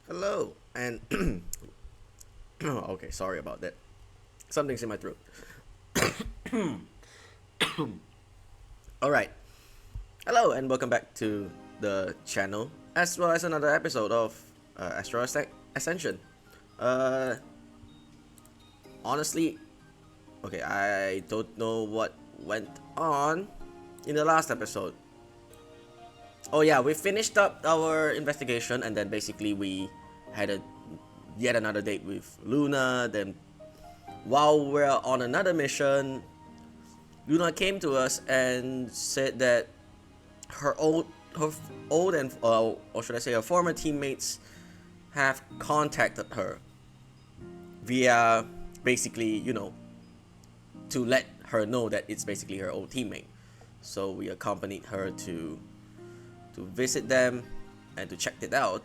Hello, and okay, sorry about that. Something's in my throat. All right, hello, and welcome back to the channel, as well as another episode of Astral Ascension. Uh, honestly, okay, I don't know what went on in the last episode. Oh yeah, we finished up our investigation, and then basically we had a yet another date with Luna. Then while we're on another mission, Luna came to us and said that her old and or should I say her former teammates have contacted her via basically, to let her know that it's basically her old teammate. So we accompanied her to visit them and to check it out.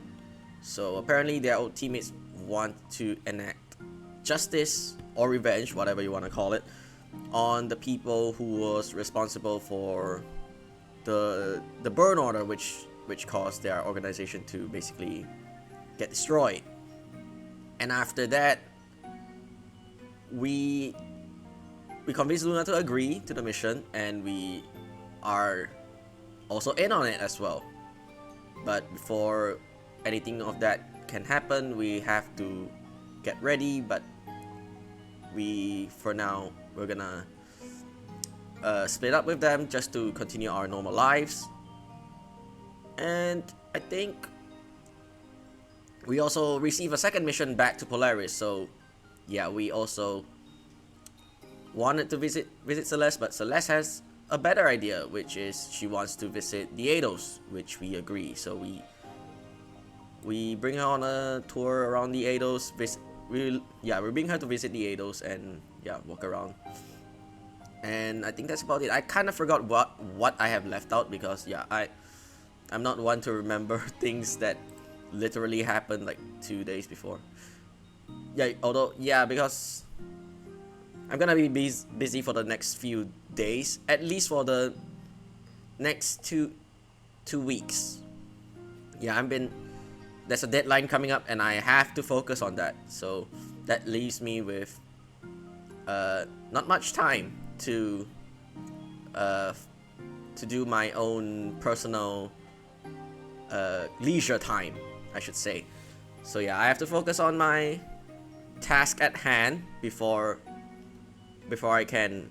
So apparently their old teammates want to enact justice or revenge, whatever you want to call it, on the people who was responsible for the burn order, which caused their organization to basically get destroyed. And after that, we convinced Luna to agree to the mission, and we are also in on it as well. But before anything of that can happen, we have to get ready. But for now, we're gonna split up with them just to continue our normal lives. And I think we also receive a second mission back to Polaris. So yeah, we also wanted to visit Celeste, but Celeste has a better idea, which is she wants to visit the Eidos, which we agree. So we bring her on a tour around the Eidos. We bring her to visit the Eidos and walk around. And I think that's about it. I kind of forgot what I have left out because I'm not one to remember things that literally happened like 2 days before. Because I'm gonna be busy for the next few days, at least for the next two weeks. There's a deadline coming up, and I have to focus on that. So that leaves me with not much time to do my own personal leisure time, I should say. So I have to focus on my task at hand before I can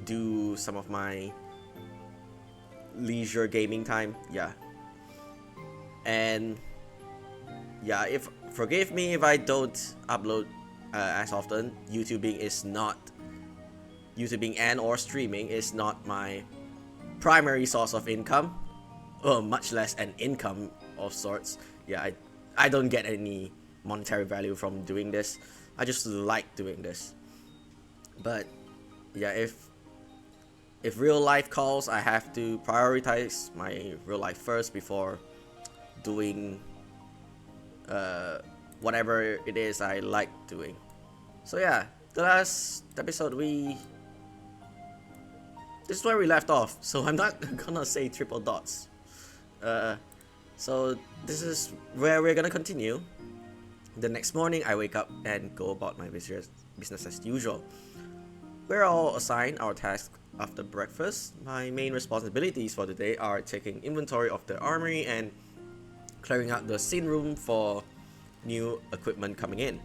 do some of my leisure gaming time. And if forgive me if I don't upload as often. YouTubing and or streaming is not my primary source of income, much less an income of sorts. I don't get any monetary value from doing this. I just like doing this. But if real life calls, I have to prioritize my real life first before doing whatever it is I like doing. So the last episode this is where we left off. So I'm not gonna say triple dots. So this is where we're gonna continue. The next morning, I wake up and go about my business as usual. We're all assigned our tasks after breakfast. My main responsibilities for the day are taking inventory of the armory and clearing out the scene room for new equipment coming in.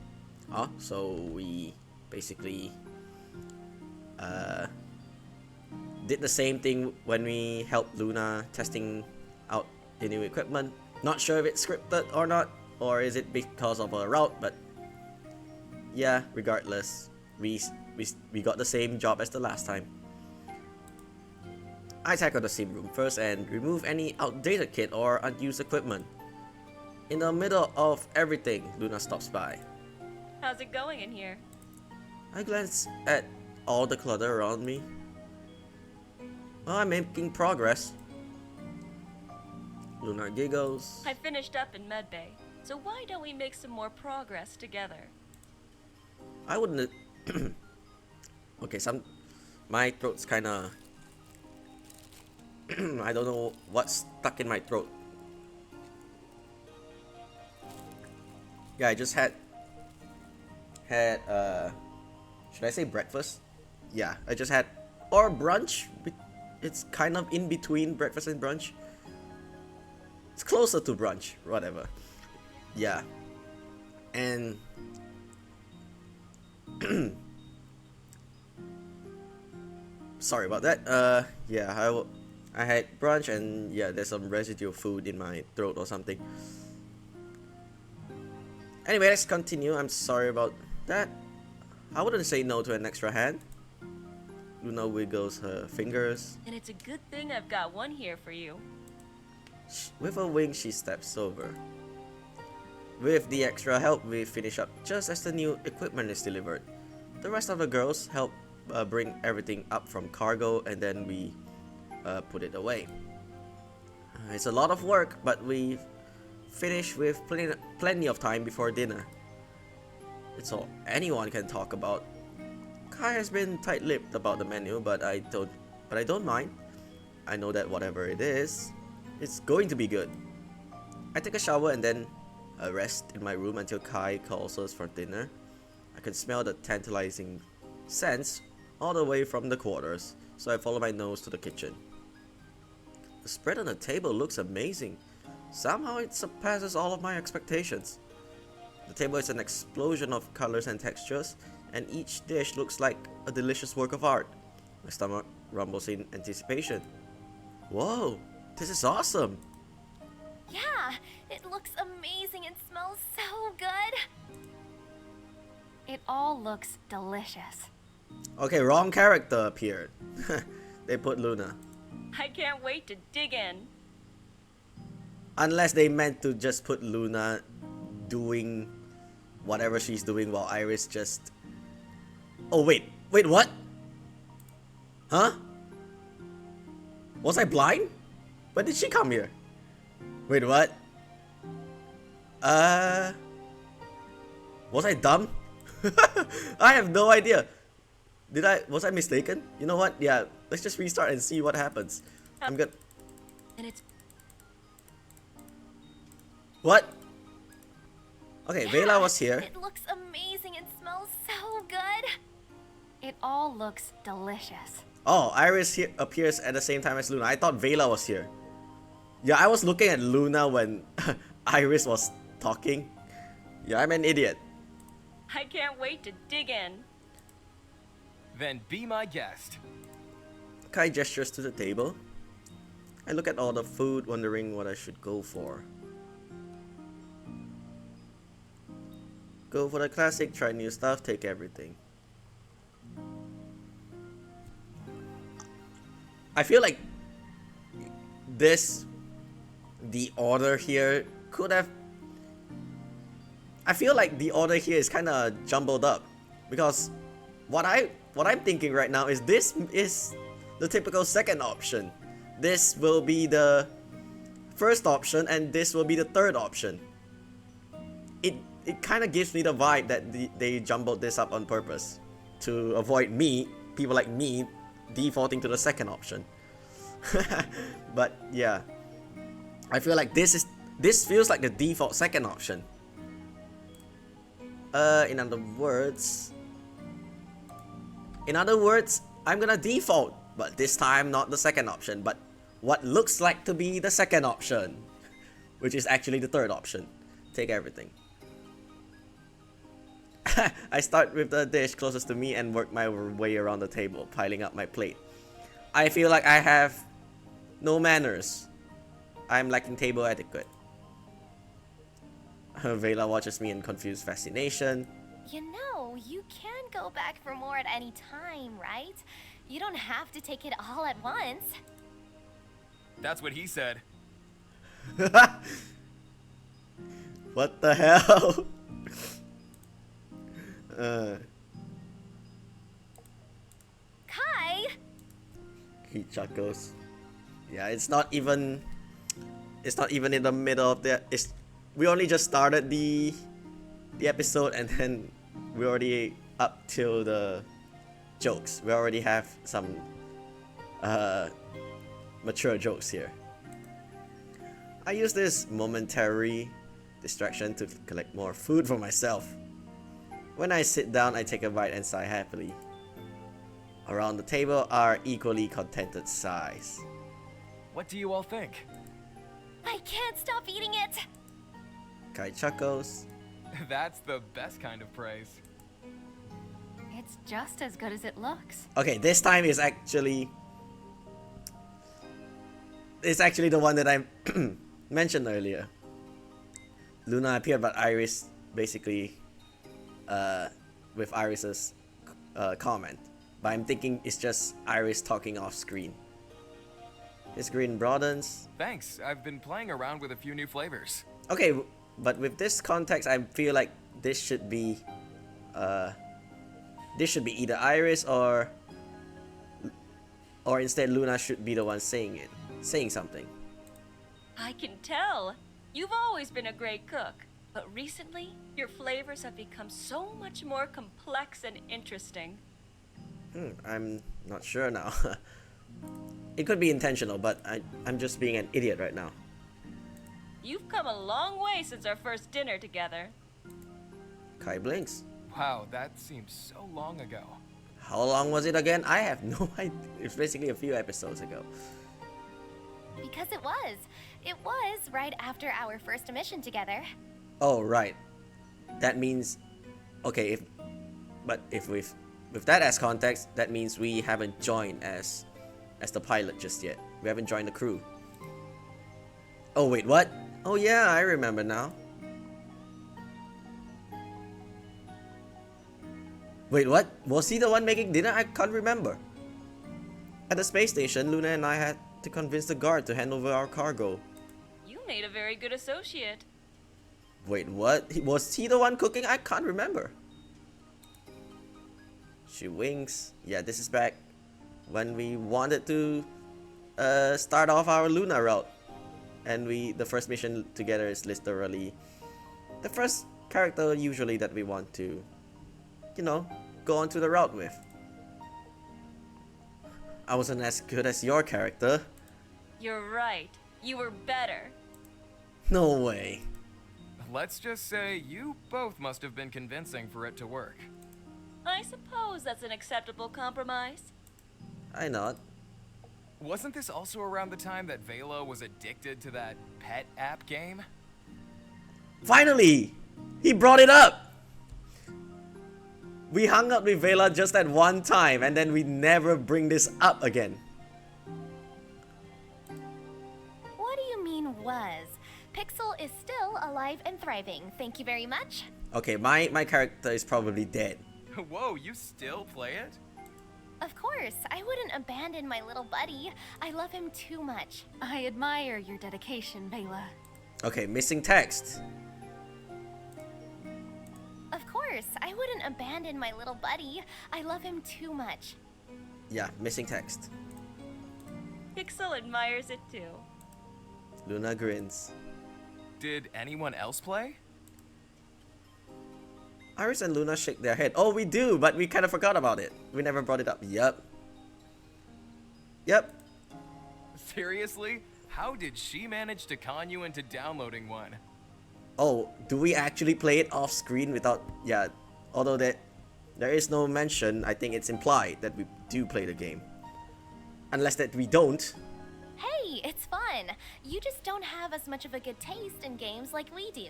So we basically did the same thing when we helped Luna testing out the new equipment. Not sure if it's scripted or not, or is it because of a route, but regardless, we got the same job as the last time. I tackle the scene room first and remove any outdated kit or unused equipment. In the middle of everything, Luna stops by. How's it going in here? I glance at all the clutter around me. I'm making progress. Luna giggles. I finished up in medbay, so why don't we make some more progress together? I wouldn't. Okay, my throat's kinda. I don't know what's stuck in my throat. Yeah, I just had should I say breakfast? Yeah, I just had, or brunch. It's kind of in between breakfast and brunch. It's closer to brunch, whatever. Yeah. And sorry about that. Yeah, I had brunch, and yeah, there's some residual food in my throat or something. Anyway, let's continue. I'm sorry about that. I wouldn't say no to an extra hand. Luna wiggles her fingers. And it's a good thing I've got one here for you. With a wink, she steps over. With the extra help, we finish up just as the new equipment is delivered. The rest of the girls help bring everything up from cargo, and then we put it away. It's a lot of work, but we finish with plenty of time before dinner. It's all anyone can talk about. Kai has been tight-lipped about the menu, but I don't mind. I know that whatever it is, it's going to be good. I take a shower and then rest in my room until Kai calls us for dinner. I can smell the tantalizing scents all the way from the quarters, so I follow my nose to the kitchen. The spread on the table looks amazing. Somehow it surpasses all of my expectations. The table is an explosion of colors and textures, and each dish looks like a delicious work of art. My stomach rumbles in anticipation. Whoa, this is awesome! Yeah, it looks amazing and smells so good. It all looks delicious. Okay, wrong character appeared. They put Luna. I can't wait to dig in. Unless they meant to just put Luna doing whatever she's doing while Iris just... Oh wait, what? Huh? Was I blind? When did she come here? Wait, what? Was I dumb? I have no idea. Was I mistaken? You know what? Yeah, let's just restart and see what happens. I'm good. And it's... What? Okay, Yeah, Vela was here. It looks amazing and smells so good. It all looks delicious. Oh, Iris here appears at the same time as Luna. I thought Vela was here. Yeah, I was looking at Luna when Iris was talking. Yeah, I'm an idiot. I can't wait to dig in. Then be my guest. Kai gestures to the table. I look at all the food, wondering what I should go for. Go for the classic, try new stuff, take everything. I feel like the order here could have... I feel like the order here is kind of jumbled up, because what I'm thinking right now is this is the typical second option. This will be the first option, and this will be the third option. It kind of gives me the vibe that they jumbled this up on purpose to avoid people like me, defaulting to the second option. But yeah, I feel like this feels like the default second option. In other words, I'm gonna default, but this time not the second option, but what looks like to be the second option, which is actually the third option. Take everything. I start with the dish closest to me and work my way around the table, piling up my plate. I feel like I have no manners. I'm lacking table etiquette. Vela watches me in confused fascination. You know, you can go back for more at any time, right? You don't have to take it all at once. That's what he said. What the hell? Kai! He chuckles. Yeah, it's not even in the middle of we only just started the episode, and then we're already up till the jokes. We already have some mature jokes here. I use this momentary Distraction to collect more food for myself. When I sit down, I take a bite and sigh happily. Around the table are equally contented sighs. What do you all think? I can't stop eating it! Kai chuckles. That's the best kind of praise. It's just as good as it looks. Okay, this time is actually... It's actually the one that I mentioned earlier. Luna appeared, but Iris basically... with Iris's comment. But I'm thinking it's just Iris talking off screen. His grin broadens. Thanks, I've been playing around with a few new flavors. Okay, but with this context, I feel like this should be either Iris or instead Luna should be the one saying something. I can tell. You've always been a great cook, but recently, your flavors have become so much more complex and interesting. I'm not sure now. It could be intentional, but I'm just being an idiot right now. You've come a long way since our first dinner together. Kai blinks. Wow, that seems so long ago. How long was it again? I have no idea. It's basically a few episodes ago. Because it was. It was right after our first mission together. Oh, right. That means... Okay, if with that as context, that means we haven't joined as the pilot just yet. We haven't joined the crew. Oh, wait, what? Oh, yeah, I remember now. Wait, what? Was he the one making dinner? I can't remember. At the space station, Luna and I had to convince the guard to hand over our cargo. You made a very good associate. Wait, what? Was he the one cooking? I can't remember. She winks. Yeah, this is back when we wanted to start off our Luna route. And the first mission together is literally the first character usually that we want to, you know, go on to the route with. I wasn't as good as your character. You're right. You were better. No way. Let's just say you both must have been convincing for it to work. I suppose that's an acceptable compromise. I not. Wasn't this also around the time that Vela was addicted to that pet app game? Finally! He brought it up! We hung out with Vela just at one time and then we never bring this up again. What do you mean was? Pixel is still alive and thriving. Thank you very much. Okay, my character is probably dead. Whoa, you still play it? Of course, I wouldn't abandon my little buddy. I love him too much. I admire your dedication, Vela. Okay, missing text. Of course, I wouldn't abandon my little buddy. I love him too much. Yeah, missing text. Pixel admires it too. Luna grins. Did anyone else play? Iris and Luna shake their head. Oh, we do, but we kind of forgot about it. We never brought it up. Yup. Yep. Seriously? How did she manage to con you into downloading one? Oh, do we actually play it off screen without... Yeah, although there is no mention, I think it's implied that we do play the game. Unless that we don't. Hey, it's fun. You just don't have as much of a good taste in games like we do.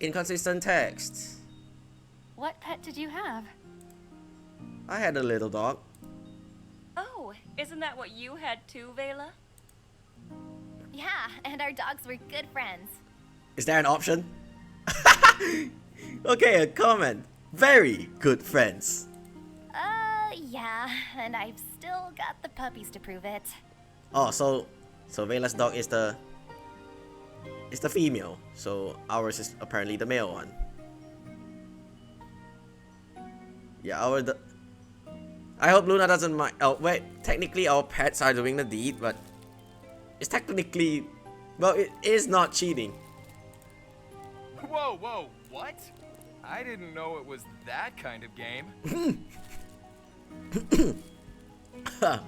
Inconsistent text. What pet did you have? I had a little dog. Oh, isn't that what you had too, Vela? Yeah, and our dogs were good friends. Is there an option? Okay, a comment. Very good friends. Yeah, and I've still got the puppies to prove it. Oh, so Vela's dog is the female, so ours is apparently the male one. Yeah, I hope Luna doesn't mind. Oh wait, technically our pets are doing the deed, but it's technically, well, it is not cheating. Whoa, whoa, what? I didn't know it was that kind of game. I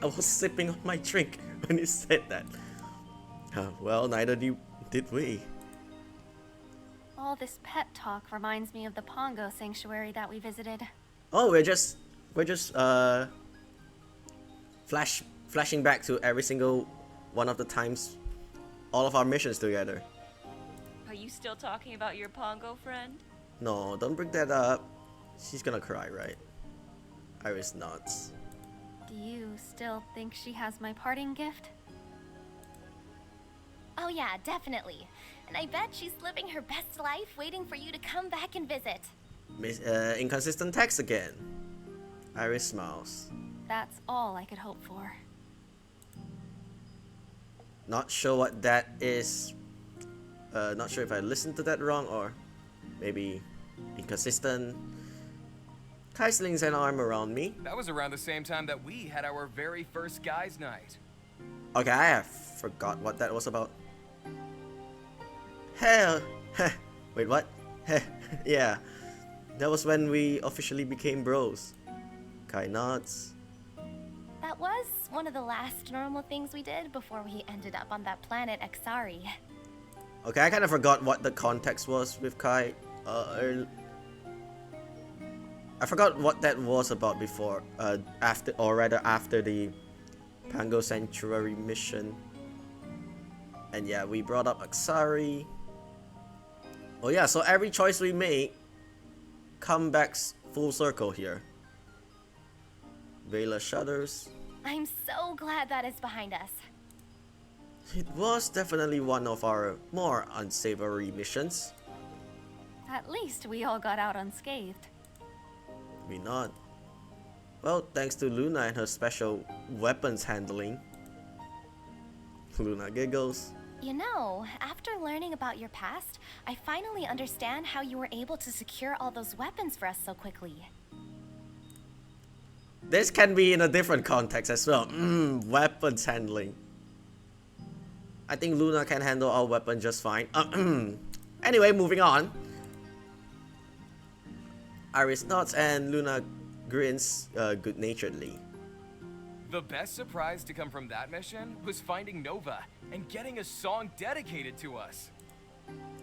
was sipping on my drink when you said that. Well, neither did we. All this pet talk reminds me of the Pongo sanctuary that we visited. Oh, we're just flashing back to every single one of the times, all of our missions together. Are you still talking about your Pongo friend? No, don't bring that up. She's gonna cry, right? Iris nods. Do you still think she has my parting gift? Oh yeah, definitely. And I bet she's living her best life waiting for you to come back and visit. Inconsistent text again. Iris smiles. That's all I could hope for. Not sure what that is. Not sure if I listened to that wrong or maybe inconsistent. Kai slings an arm around me. That was around the same time that we had our very first guys' night. Okay, I have forgot what that was about. Hell, wait, what? Yeah, that was when we officially became bros. Kai nods. That was one of the last normal things we did before we ended up on that planet Exari. Okay, I kind of forgot what the context was with Kai. I forgot what that was about before. After, or rather, after the Pango Sanctuary mission. And yeah, we brought up Aksari. Oh yeah, so every choice we make come back full circle here. Vela shudders. I'm so glad that is behind us. It was definitely one of our more unsavory missions. At least we all got out unscathed. We not. Well, thanks to Luna and her special weapons handling. Luna giggles. You know, after learning about your past, I finally understand how you were able to secure all those weapons for us so quickly. This can be in a different context as well. Weapons handling. I think Luna can handle our weapon just fine. Anyway, moving on. Iris nods and Luna grins good-naturedly. The best surprise to come from that mission was finding Nova and getting a song dedicated to us.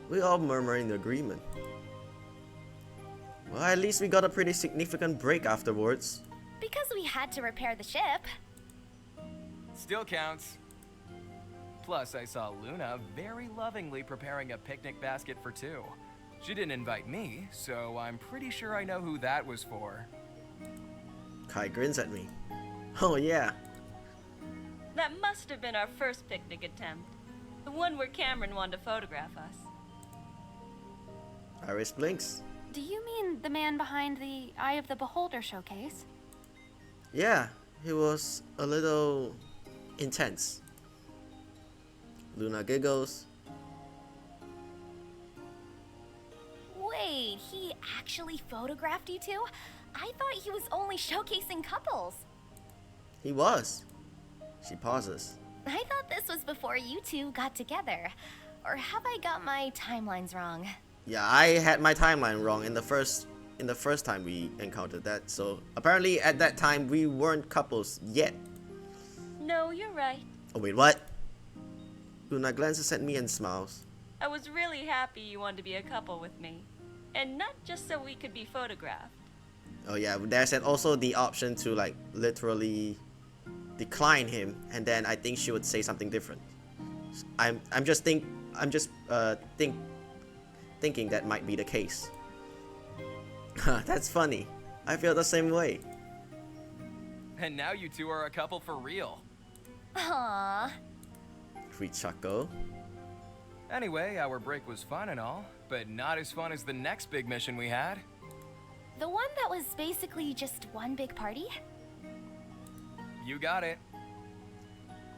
We all murmur in agreement. Well, at least we got a pretty significant break afterwards. Because we had to repair the ship. Still counts. Plus, I saw Luna very lovingly preparing a picnic basket for two. She didn't invite me, so I'm pretty sure I know who that was for. Kai grins at me. Oh yeah. That must have been our first picnic attempt. The one where Cameron wanted to photograph us. Iris blinks. Do you mean the man behind the Eye of the Beholder showcase? Yeah, he was a little intense. Luna giggles. Wait, he actually photographed you two? I thought he was only showcasing couples. He was. She pauses. I thought this was before you two got together. Or have I got my timelines wrong? Yeah, I had my timeline wrong in the first time we encountered that. So apparently at that time we weren't couples yet. No, you're right. Oh wait, what? Luna glances at me and smiles. I was really happy you wanted to be a couple with me. And not just so we could be photographed. Oh yeah, there's also the option to like literally decline him, and then I think she would say something different. I'm just thinking that might be the case. That's funny. I feel the same way. And now you two are a couple for real. Aww. We chuckle. Anyway, our break was fun and all, but not as fun as the next big mission we had. The one that was basically just one big party? You got it.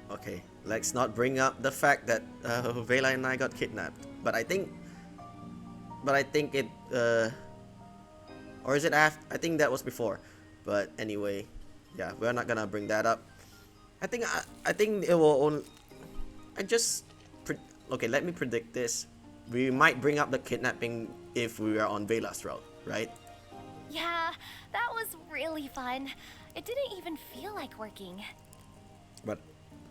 Okay, let's not bring up the fact that Vela and I got kidnapped. But I think it or is it after? I think that was before. But anyway, yeah, we're not gonna bring that up. I think it will only. Okay, let me predict this. We might bring up the kidnapping if we are on Vela's route, right? Yeah, that was really fun. It didn't even feel like working. But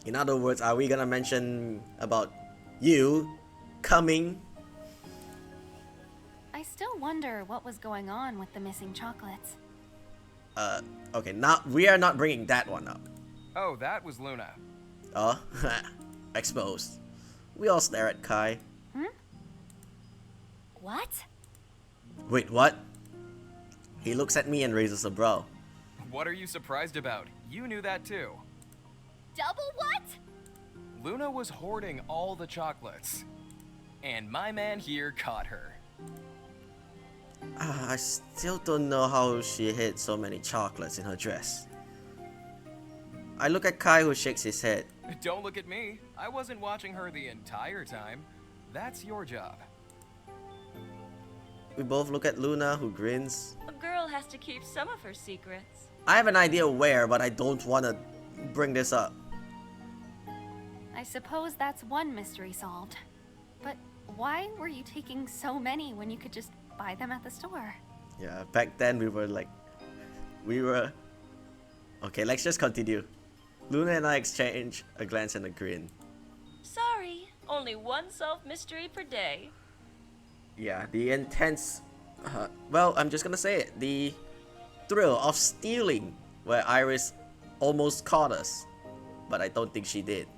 in other words, are we gonna mention about you coming? I still wonder what was going on with the missing chocolates. Okay, now we are not bringing that one up. Oh, that was Luna. Oh, exposed. We all stare at Kai. What? Wait, what? He looks at me and raises a brow. What are you surprised about? You knew that too. Double what? Luna was hoarding all the chocolates. And my man here caught her. I still don't know how she hid so many chocolates in her dress. I look at Kai, who shakes his head. Don't look at me. I wasn't watching her the entire time. That's your job. We both look at Luna, who grins. A girl has to keep some of her secrets. I have an idea where, but I don't want to bring this up. I suppose that's one mystery solved. But why were you taking so many when you could just buy them at the store? Yeah, back then we were... Okay, let's just continue. Luna and I exchange a glance and a grin. Sorry, only one solved mystery per day. Yeah, the intense... well, I'm just gonna say it. The thrill of stealing, where Iris almost caught us. But I don't think she did.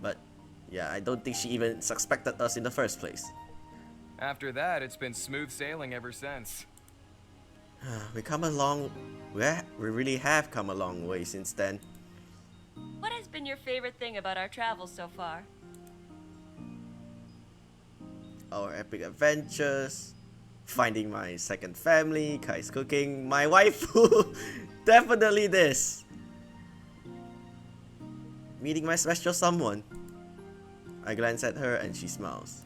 But, yeah, I don't think she even suspected us in the first place. After that, it's been smooth sailing ever since. We come a long... We really have come a long way since then. What has been your favorite thing about our travels so far? Our epic adventures, finding my second family, Kai's cooking, my waifu, definitely this. Meeting my special someone. I glance at her and she smiles.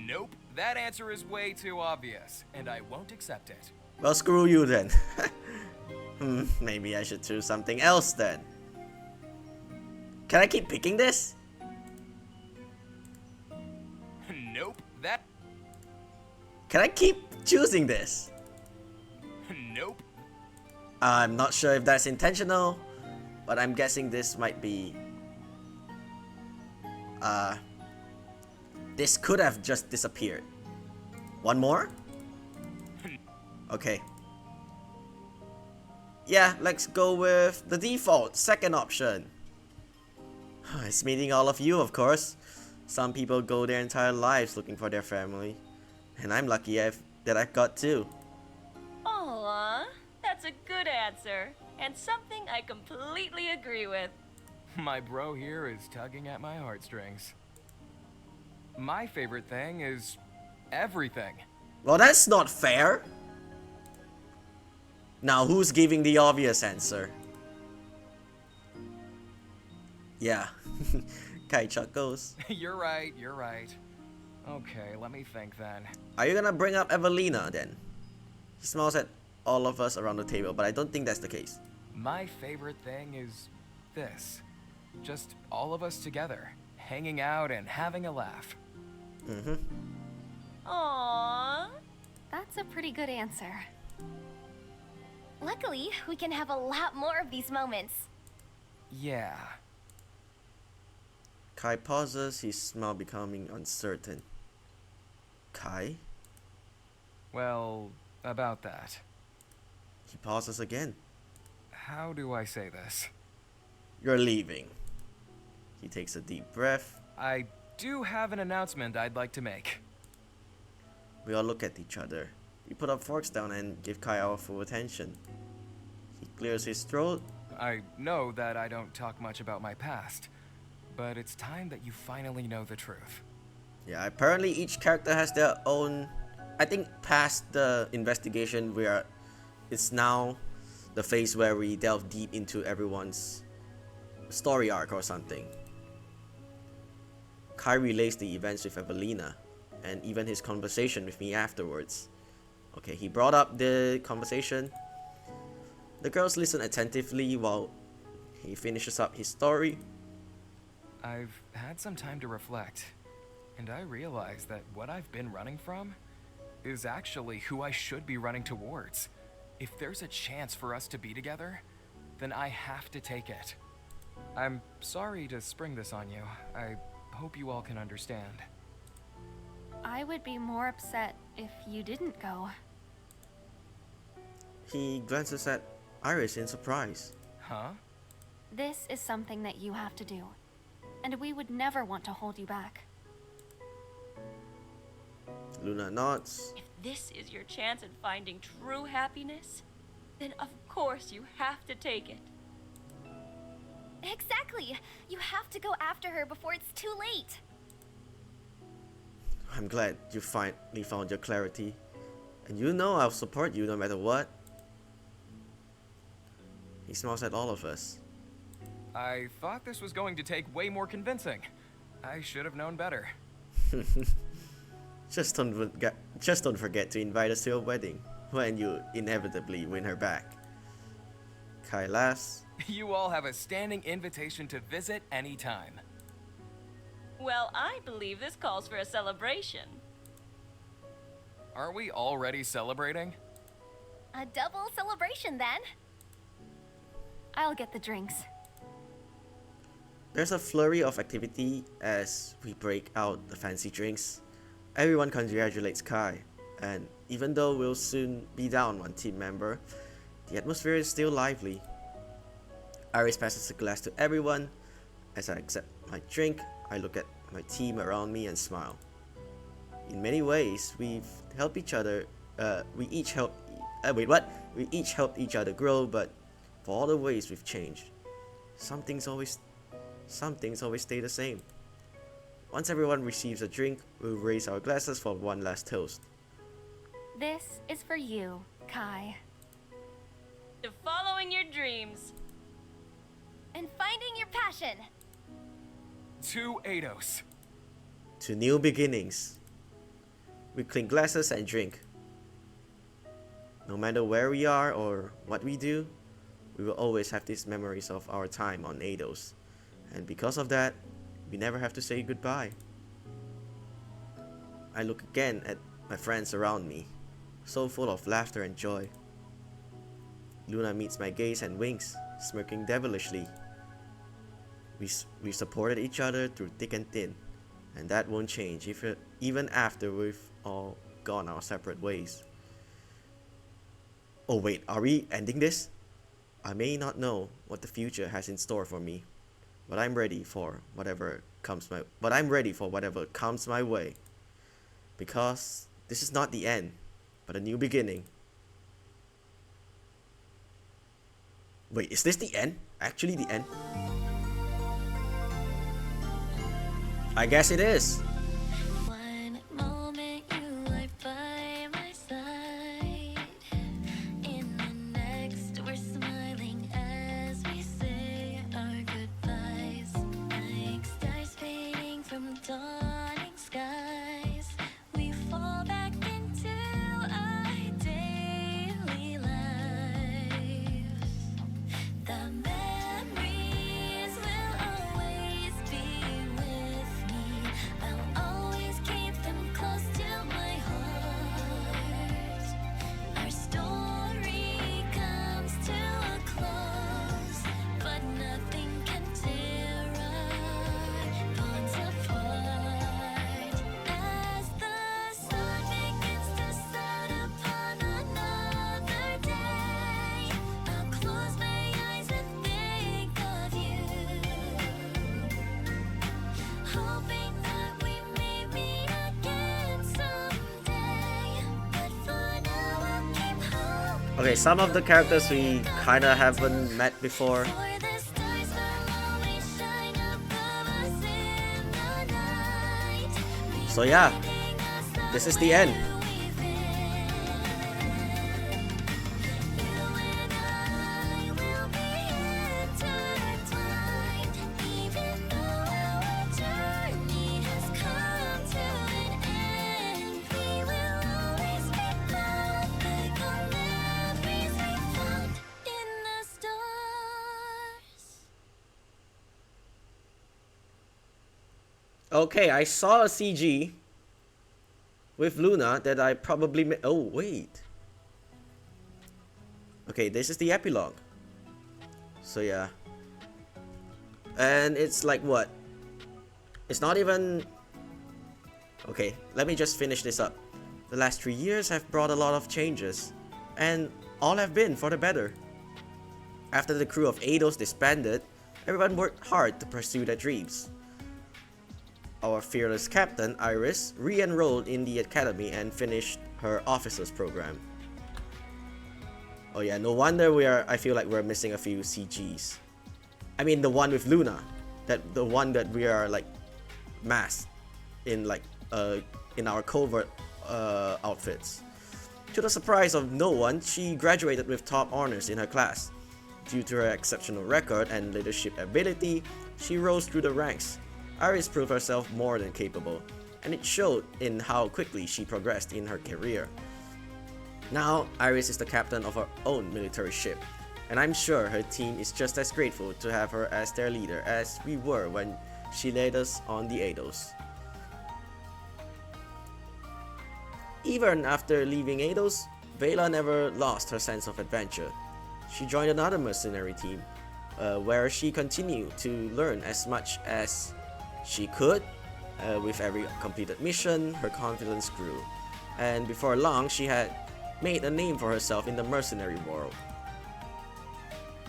Nope, that answer is way too obvious, and I won't accept it. Well, screw you then. Maybe I should choose something else then. Can I keep picking this? Nope, that... Can I keep choosing this? Nope. I'm not sure if that's intentional, but I'm guessing this might be... This could have just disappeared. One more? Okay. Yeah, let's go with the default, second option. It's meeting all of you, of course. Some people go their entire lives looking for their family. And I'm lucky that I've got two. Aw, that's a good answer. And something I completely agree with. My bro here is tugging at my heartstrings. My favorite thing is everything. Well, that's not fair. Now, who's giving the obvious answer? Yeah. Kai chuckles. You're right, you're right. Okay, let me think then. Are you gonna bring up Evelina then? He smiles at all of us around the table, but I don't think that's the case. My favorite thing is this. Just all of us together, hanging out and having a laugh. Aww. That's a pretty good answer. Luckily, we can have a lot more of these moments. Yeah. Kai pauses, his smile becoming uncertain. Kai? Well, about that. He pauses again. How do I say this? You're leaving. He takes a deep breath. I do have an announcement I'd like to make. We all look at each other. We put our forks down and give Kai our full attention. He clears his throat. I know that I don't talk much about my past, but it's time that you finally know the truth. Yeah, apparently each character has their own... I think past the investigation, it's now the phase where we delve deep into everyone's story arc or something. Kai relays the events with Evelina, and even his conversation with me afterwards. Okay, he brought up the conversation. The girls listen attentively while he finishes up his story. I've had some time to reflect, and I realize that what I've been running from is actually who I should be running towards. If there's a chance for us to be together, then I have to take it. I'm sorry to spring this on you. I hope you all can understand. I would be more upset if you didn't go. He glances at Iris in surprise. Huh? This is something that you have to do, and we would never want to hold you back. Luna nods. If this is your chance at finding true happiness, then of course you have to take it. Exactly! You have to go after her before it's too late! I'm glad you finally found your clarity. And you know I'll support you no matter what. He smiles at all of us. I thought this was going to take way more convincing. I should have known better. Just don't forget to invite us to your wedding when you inevitably win her back. Kai laughs. You all have a standing invitation to visit anytime. Well, I believe this calls for a celebration. Are we already celebrating? A double celebration then! I'll get the drinks. There's a flurry of activity as we break out the fancy drinks. Everyone congratulates Kai, and even though we'll soon be down one team member, the atmosphere is still lively. Iris passes a glass to everyone. As I accept my drink, I look at my team around me and smile. In many ways, we've helped each other. We each helped each other grow, but for all the ways we've changed, some things always stay the same. Once everyone receives a drink, we'll raise our glasses for one last toast. This is for you, Kai. To following your dreams. And finding your passion! To Eidos. To new beginnings. We clink glasses and drink. No matter where we are or what we do, we will always have these memories of our time on Eidos. And because of that, we never have to say goodbye. I look again at my friends around me, so full of laughter and joy. Luna meets my gaze and winks, smirking devilishly. We supported each other through thick and thin, and that won't change even after we've all gone our separate ways. Oh wait, are we ending this? I may not know what the future has in store for me, but I'm ready for whatever comes my way. Because this is not the end, but a new beginning. Wait, is this the end? Actually the end? I guess it is. One moment you are by my side. In the next, we're smiling as we say our goodbyes. Like stars fading from dawning skies, we fall back into our daily lives. The memories will always be with me. I'll always keep them close to my heart. Our story comes to a close, but nothing can tear our bonds apart. As the sun begins to set upon another day, I'll close my eyes and think of you, hoping that we may meet again someday. But for now, I'll keep hope Okay, some of the characters we kinda haven't met before. for the stars will always shine above us in the night. So yeah, this is the end. We've been. You and I will be intertwined, even though our journey has come to an end. We will always be bound by the memories we found in the stars. Okay, I saw a CG with Luna that I probably oh wait. Okay, this is the epilogue. So yeah. And it's like what? It's not even Okay, let me just finish this up. The last 3 years have brought a lot of changes, and all have been for the better. After the crew of Eidos disbanded, everyone worked hard to pursue their dreams. Our fearless captain, Iris, re-enrolled in the academy and finished her officer's program. Oh yeah, no wonder I feel like we're missing a few CGs. I mean the one with Luna, the one that we are like masked in in our covert outfits. To the surprise of no one, she graduated with top honors in her class. Due to her exceptional record and leadership ability, she rose through the ranks. Iris proved herself more than capable, and it showed in how quickly she progressed in her career. Now, Iris is the captain of her own military ship, and I'm sure her team is just as grateful to have her as their leader as we were when she led us on the Eidos. Even after leaving Eidos, Vela never lost her sense of adventure. She joined another mercenary team, where she continued to learn as much as she could. With every completed mission, her confidence grew, and before long, she had made a name for herself in the mercenary world.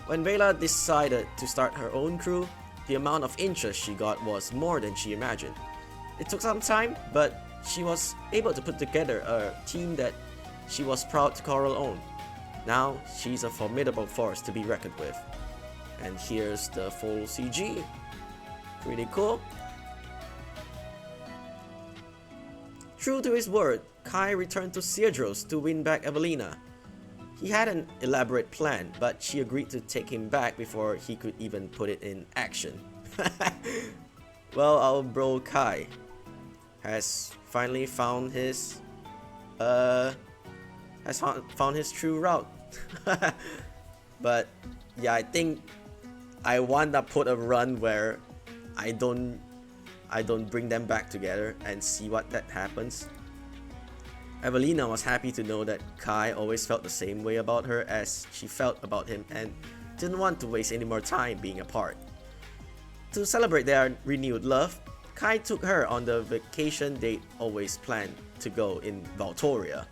When Vela decided to start her own crew, the amount of interest she got was more than she imagined. It took some time, but she was able to put together a team that she was proud to call her own. Now, she's a formidable force to be reckoned with. And here's the full CG. Pretty cool. True to his word, Kai returned to Cedros to win back Evelina. He had an elaborate plan, but she agreed to take him back before he could even put it in action. Well, our bro Kai has finally found his found his true route. But yeah, I think I wanna put a run where I don't bring them back together and see what that happens. Evelina was happy to know that Kai always felt the same way about her as she felt about him and didn't want to waste any more time being apart. To celebrate their renewed love, Kai took her on the vacation they'd always planned to go in Valtoria.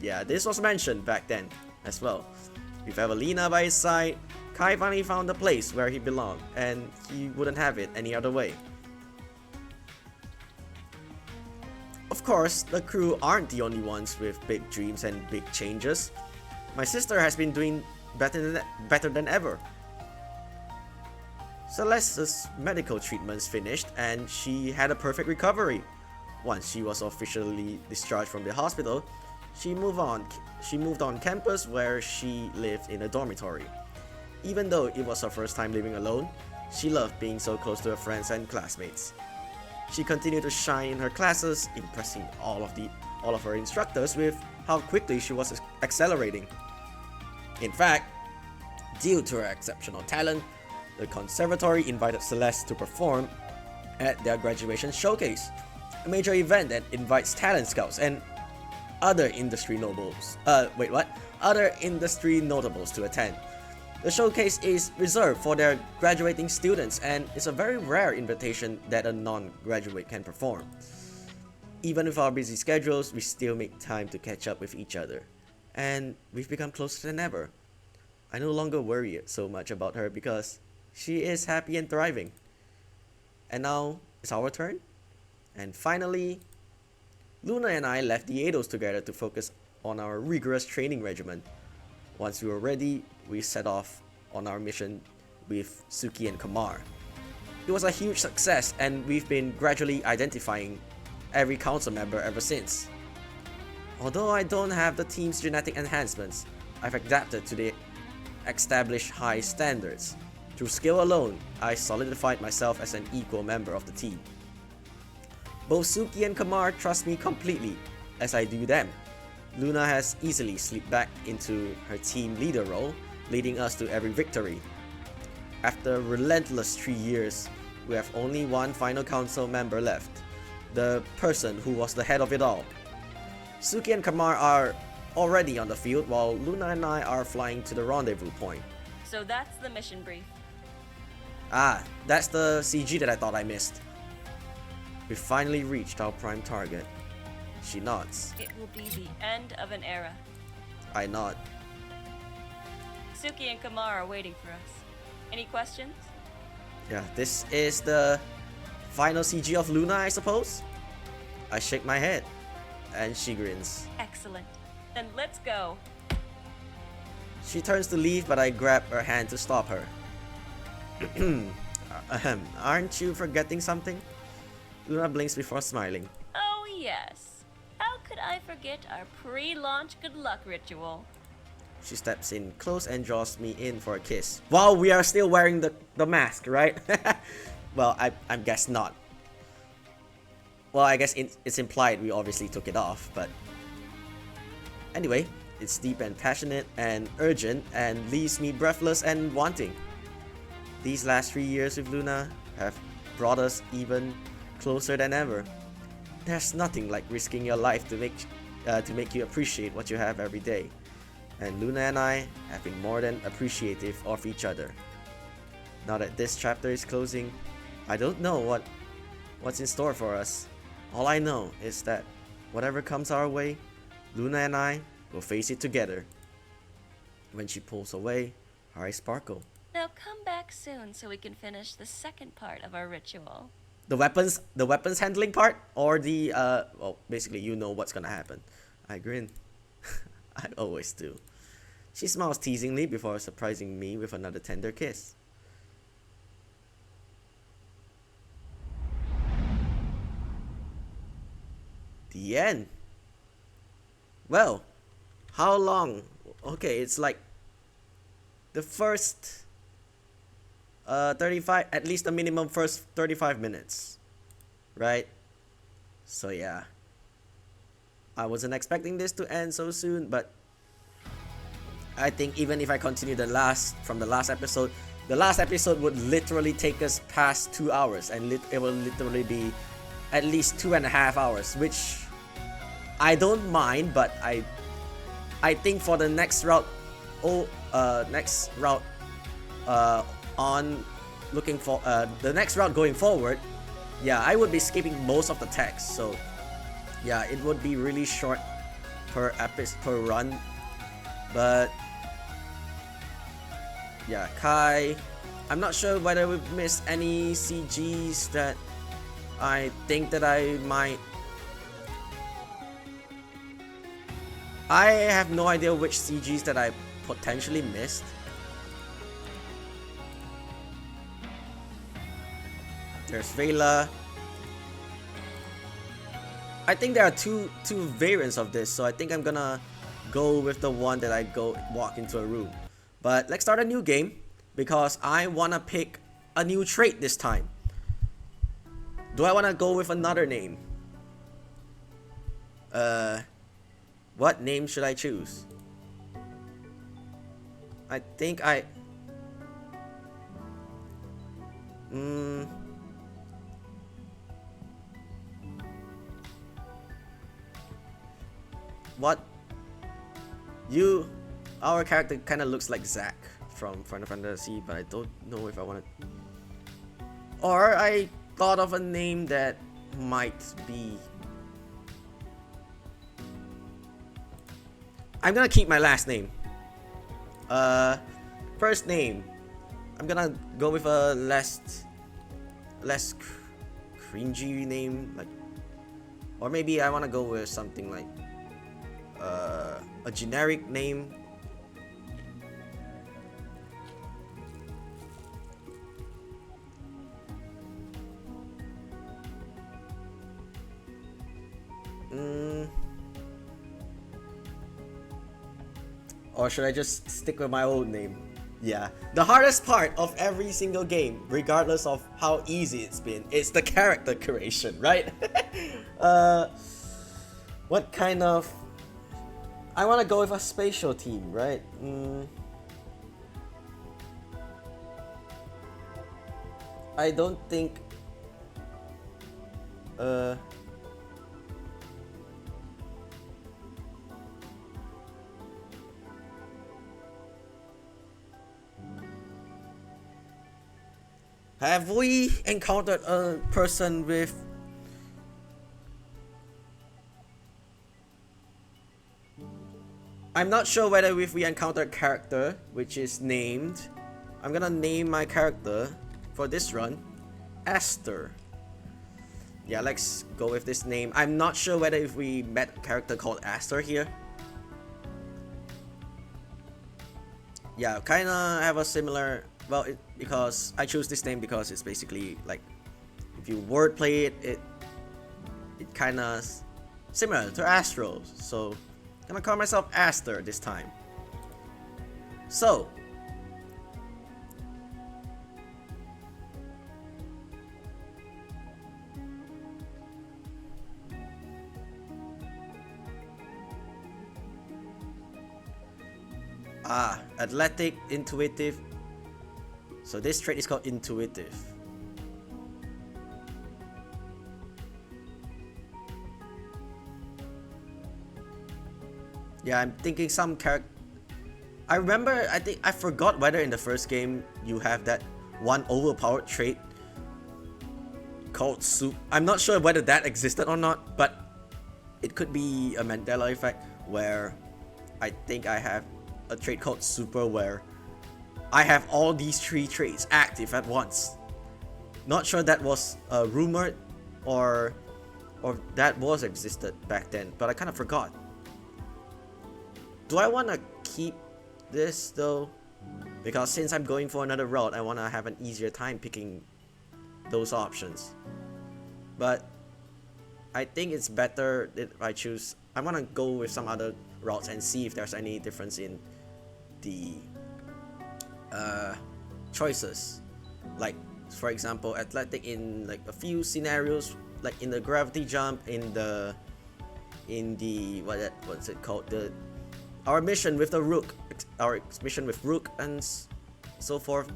Yeah, this was mentioned back then as well. With Evelina by his side, Kai finally found a place where he belonged, and he wouldn't have it any other way. Of course, the crew aren't the only ones with big dreams and big changes. My sister has been doing better than ever. Celeste's medical treatments finished and she had a perfect recovery. Once she was officially discharged from the hospital, she moved on campus where she lived in a dormitory. Even though it was her first time living alone, she loved being so close to her friends and classmates. She continued to shine in her classes, impressing all of her instructors with how quickly she was accelerating. In fact, due to her exceptional talent, the conservatory invited Celeste to perform at their graduation showcase, a major event that invites talent scouts and other industry notables to attend. The showcase is reserved for their graduating students and is a very rare invitation that a non-graduate can perform. Even with our busy schedules, we still make time to catch up with each other, and we've become closer than ever. I no longer worry so much about her because she is happy and thriving. And now it's our turn. And finally, Luna and I left the Eidos together to focus on our rigorous training regimen. Once we were ready, we set off on our mission with Suki and Kamar. It was a huge success, and we've been gradually identifying every council member ever since. Although I don't have the team's genetic enhancements, I've adapted to the established high standards. Through skill alone, I solidified myself as an equal member of the team. Both Suki and Kamar trust me completely, as I do them. Luna has easily slipped back into her team leader role, leading us to every victory. After a relentless 3 years, we have only one final council member left, the person who was the head of it all. Suki and Kamar are already on the field, while Luna and I are flying to the rendezvous point. So that's the mission brief. Ah, that's the CG that I thought I missed. We finally reached our prime target. She nods. It will be the end of an era. I nod. Suki and Kamar are waiting for us. Any questions? Yeah, this is the final CG of Luna, I suppose? I shake my head, and she grins. Excellent. Then let's go. She turns to leave, but I grab her hand to stop her. Aren't you forgetting something? Luna blinks before smiling. Oh, yes. How could I forget our pre-launch good luck ritual? She steps in close and draws me in for a kiss. While we are still wearing the mask, right? Well, I guess not. Well, I guess it's implied we obviously took it off, but... Anyway, it's deep and passionate and urgent and leaves me breathless and wanting. These last 3 years with Luna have brought us even closer than ever. There's nothing like risking your life to make you appreciate what you have every day. And Luna and I have been more than appreciative of each other. Now that this chapter is closing, I don't know what's in store for us. All I know is that whatever comes our way, Luna and I will face it together. When she pulls away, her eyes sparkle. Now come back soon so we can finish the second part of our ritual. The weapons handling part, or the well, basically you know what's gonna happen. I grin. I always do. She smiles teasingly before surprising me with another tender kiss. The end. Well, how long? Okay, it's like the first 35, at least the minimum first 35 minutes, right? So yeah, I wasn't expecting this to end so soon, but I think even if I continue from the last episode, the last episode would literally take us past 2 hours, and it will literally be at least 2.5 hours, which I don't mind, but I think for the next route, on looking for the next route going forward, yeah, I would be skipping most of the text, so yeah, it would be really short per run, but yeah, Kai, I'm not sure whether we've missed any CGs that I think that I might. I have no idea which CGs that I potentially missed. There's Vela. I think there are two variants of this, so I think I'm gonna go with the one that I walk into a room. But let's start a new game because I wanna pick a new trait this time. Do I wanna go with another name? What name should I choose? I think what? Our character kind of looks like Zack from Final Fantasy, but I don't know if I want to. Or I thought of a name that might be. I'm gonna keep my last name. First name, I'm gonna go with a less cringy name, like, or maybe I wanna go with something like a generic name. Or should I just stick with my old name? Yeah. The hardest part of every single game, regardless of how easy it's been, is the character creation, right? What kind of... I want to go with a spatial team, right? I don't think... Have we encountered a person with I'm not sure whether if we encounter a character which is named, I'm gonna name my character for this run Esther. Yeah, let's go with this name. I'm not sure whether if we met a character called Esther here. Yeah, kinda have a similar, well, because I choose this name because it's basically like, if you wordplay it kinda similar to Astral. So, gonna call myself Esther this time. So, athletic, intuitive. So this trait is called intuitive. Yeah, I'm thinking some character. I remember, I think I forgot whether in the first game you have that one overpowered trait called soup. I'm not sure whether that existed or not, but it could be a Mandela effect where I think I have a trait called super where I have all these 3 traits active at once. Not sure that was rumored or that was existed back then, but I kind of forgot. Do I want to keep this though? Because since I'm going for another route, I want to have an easier time picking those options. But I think it's better if I choose. I want to go with some other routes and see if there's any difference in the choices. Like, for example, athletic in like a few scenarios, like in the gravity jump, in the what's it called, our mission with the Rook, and so forth.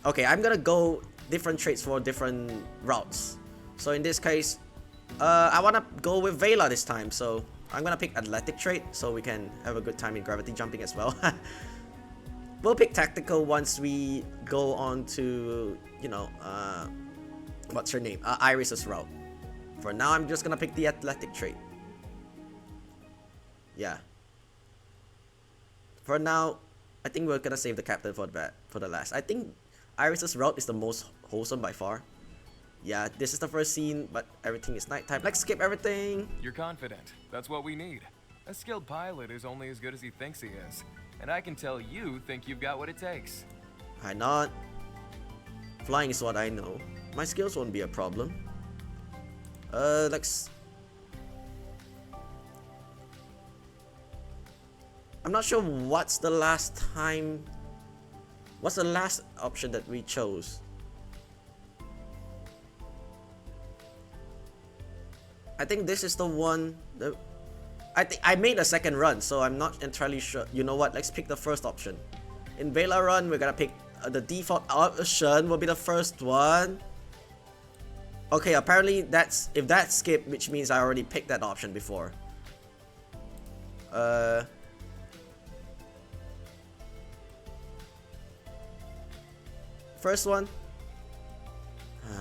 Okay, I'm gonna go different traits for different routes. So in this case, I wanna go with Vela this time, so I'm gonna pick athletic trait so we can have a good time in gravity jumping as well. We'll pick tactical once we go on to, you know, what's her name? Iris's route. For now, I'm just gonna pick the athletic trait. Yeah. For now, I think we're gonna save the captain for the last. I think Iris's route is the most wholesome by far. Yeah, this is the first scene, but everything is nighttime. Let's skip everything. You're confident. That's what we need. A skilled pilot is only as good as he thinks he is. And I can tell you think you've got what it takes. Why not? Flying is what I know. My skills won't be a problem. Let's... I'm not sure what's the last option that we chose. I think this is the one that I think I made a second run, so I'm not entirely sure. You know what? Let's pick the first option. In Vela run, we're gonna pick the default option will be the first one. Okay, apparently if that's skipped, which means I already picked that option before. First one.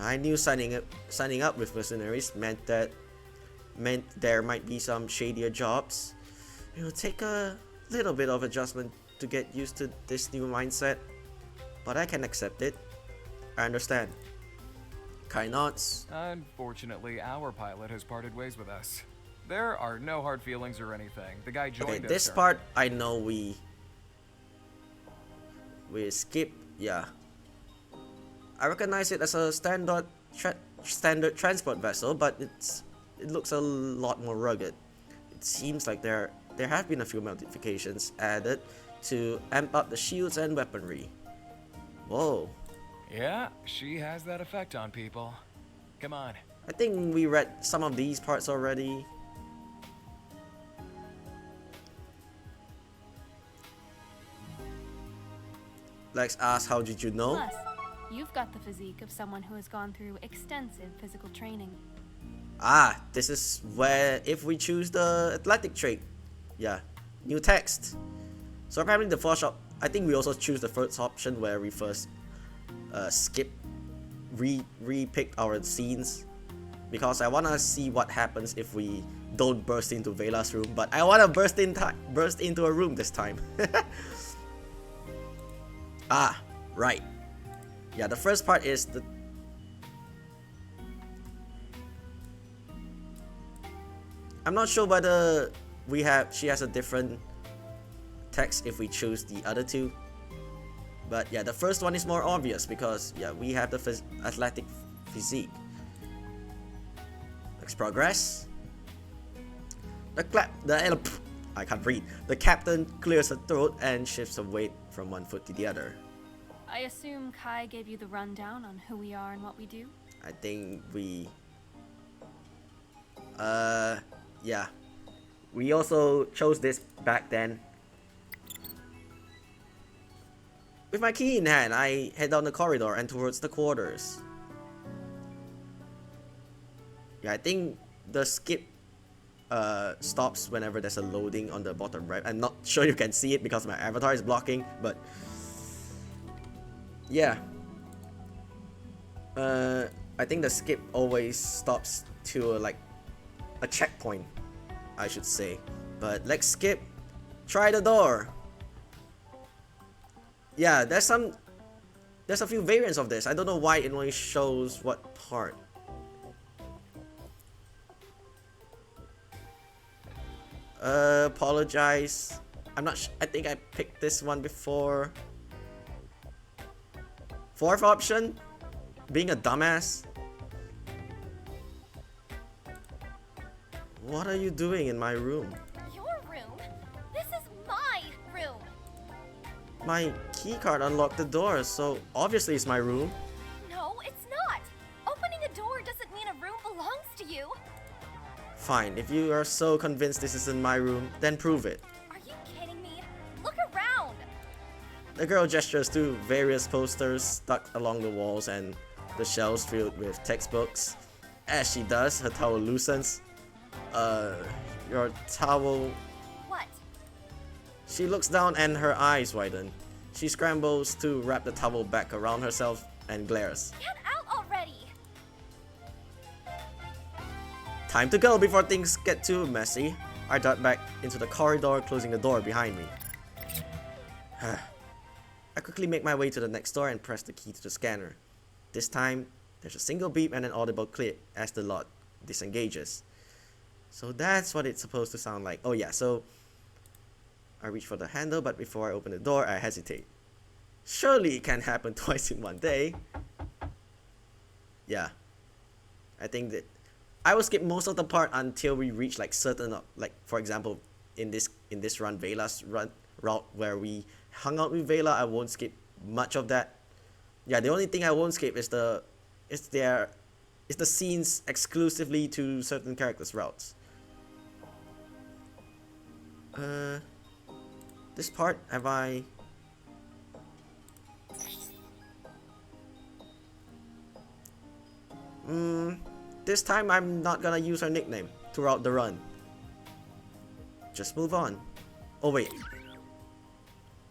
I knew signing up with mercenaries meant there might be some shadier jobs. It'll take a little bit of adjustment to get used to this new mindset, but I can accept it. I understand. Kynots. Unfortunately, our pilot has parted ways with us. There are no hard feelings or anything. The guy joined Okay, us. this part I know we skip. Yeah, I recognize it as a standard transport vessel, but it looks a lot more rugged. It seems like there have been a few modifications added to amp up the shields and weaponry. Whoa. Yeah, she has that effect on people. Come on. I think we read some of these parts already. Lex asks, how did you know? Plus, you've got the physique of someone who has gone through extensive physical training. Ah, this is where if we choose the athletic trait. Yeah, new text. So apparently the first I think we also choose the first option where we first re-pick our scenes. because I wanna see what happens if we don't burst into Vela's room. But I wanna burst into a room this time. Ah, right. Yeah, the first part is the. I'm not sure whether she has a different text if we choose the other two. But yeah, the first one is more obvious because yeah, we have the athletic physique. Let's progress. I can't breathe. The captain clears her throat and shifts her weight from one foot to the other. I assume Kai gave you the rundown on who we are and what we do? I think we. Yeah. We also chose this back then. With my key in hand, I head down the corridor and towards the quarters. Yeah, I think the skip stops whenever there's a loading on the bottom right. I'm not sure you can see it because my avatar is blocking, but yeah. I think the skip always stops to like a checkpoint, I should say. But let's skip. Try the door. Yeah, there's a few variants of this. I don't know why it only shows what part. Apologize. I think I picked this one before. Fourth option, being a dumbass. What are you doing in my room? Your room? This is my room. My keycard unlocked the door, so obviously it's my room. No, it's not. Opening a door doesn't mean a room belongs to you. Fine, if you are so convinced this isn't my room, then prove it. Are you kidding me? Look around. The girl gestures to various posters stuck along the walls and the shelves filled with textbooks. As she does, her towel loosens. Your towel... What? She looks down and her eyes widen. She scrambles to wrap the towel back around herself and glares. Get out already. Time to go before things get too messy. I dart back into the corridor, closing the door behind me. I quickly make my way to the next door and press the key to the scanner. This time, there's a single beep and an audible click as the lock disengages. So that's what it's supposed to sound like. Oh yeah, so I reach for the handle, but before I open the door, I hesitate. Surely it can't happen twice in one day. Yeah. I think that I will skip most of the part until we reach like certain, like for example, in this run, Vela's route where we hung out with Vela. I won't skip much of that. Yeah, the only thing I won't skip is the scenes exclusively to certain characters' routes. This part, have I... This time I'm not gonna use her nickname throughout the run. Just move on. Oh wait.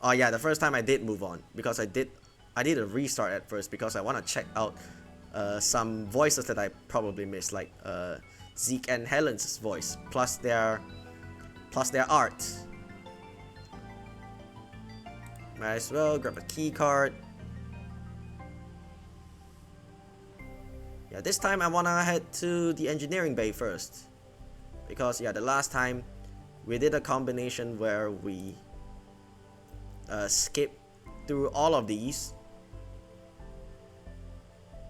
Oh yeah, the first time I did move on because I did a restart at first because I want to check out some voices that I probably missed, like Zeke and Helen's voice, plus their art. Might as well grab a key card. Yeah, this time I wanna head to the engineering bay first, because yeah, the last time we did a combination where we skip through all of these.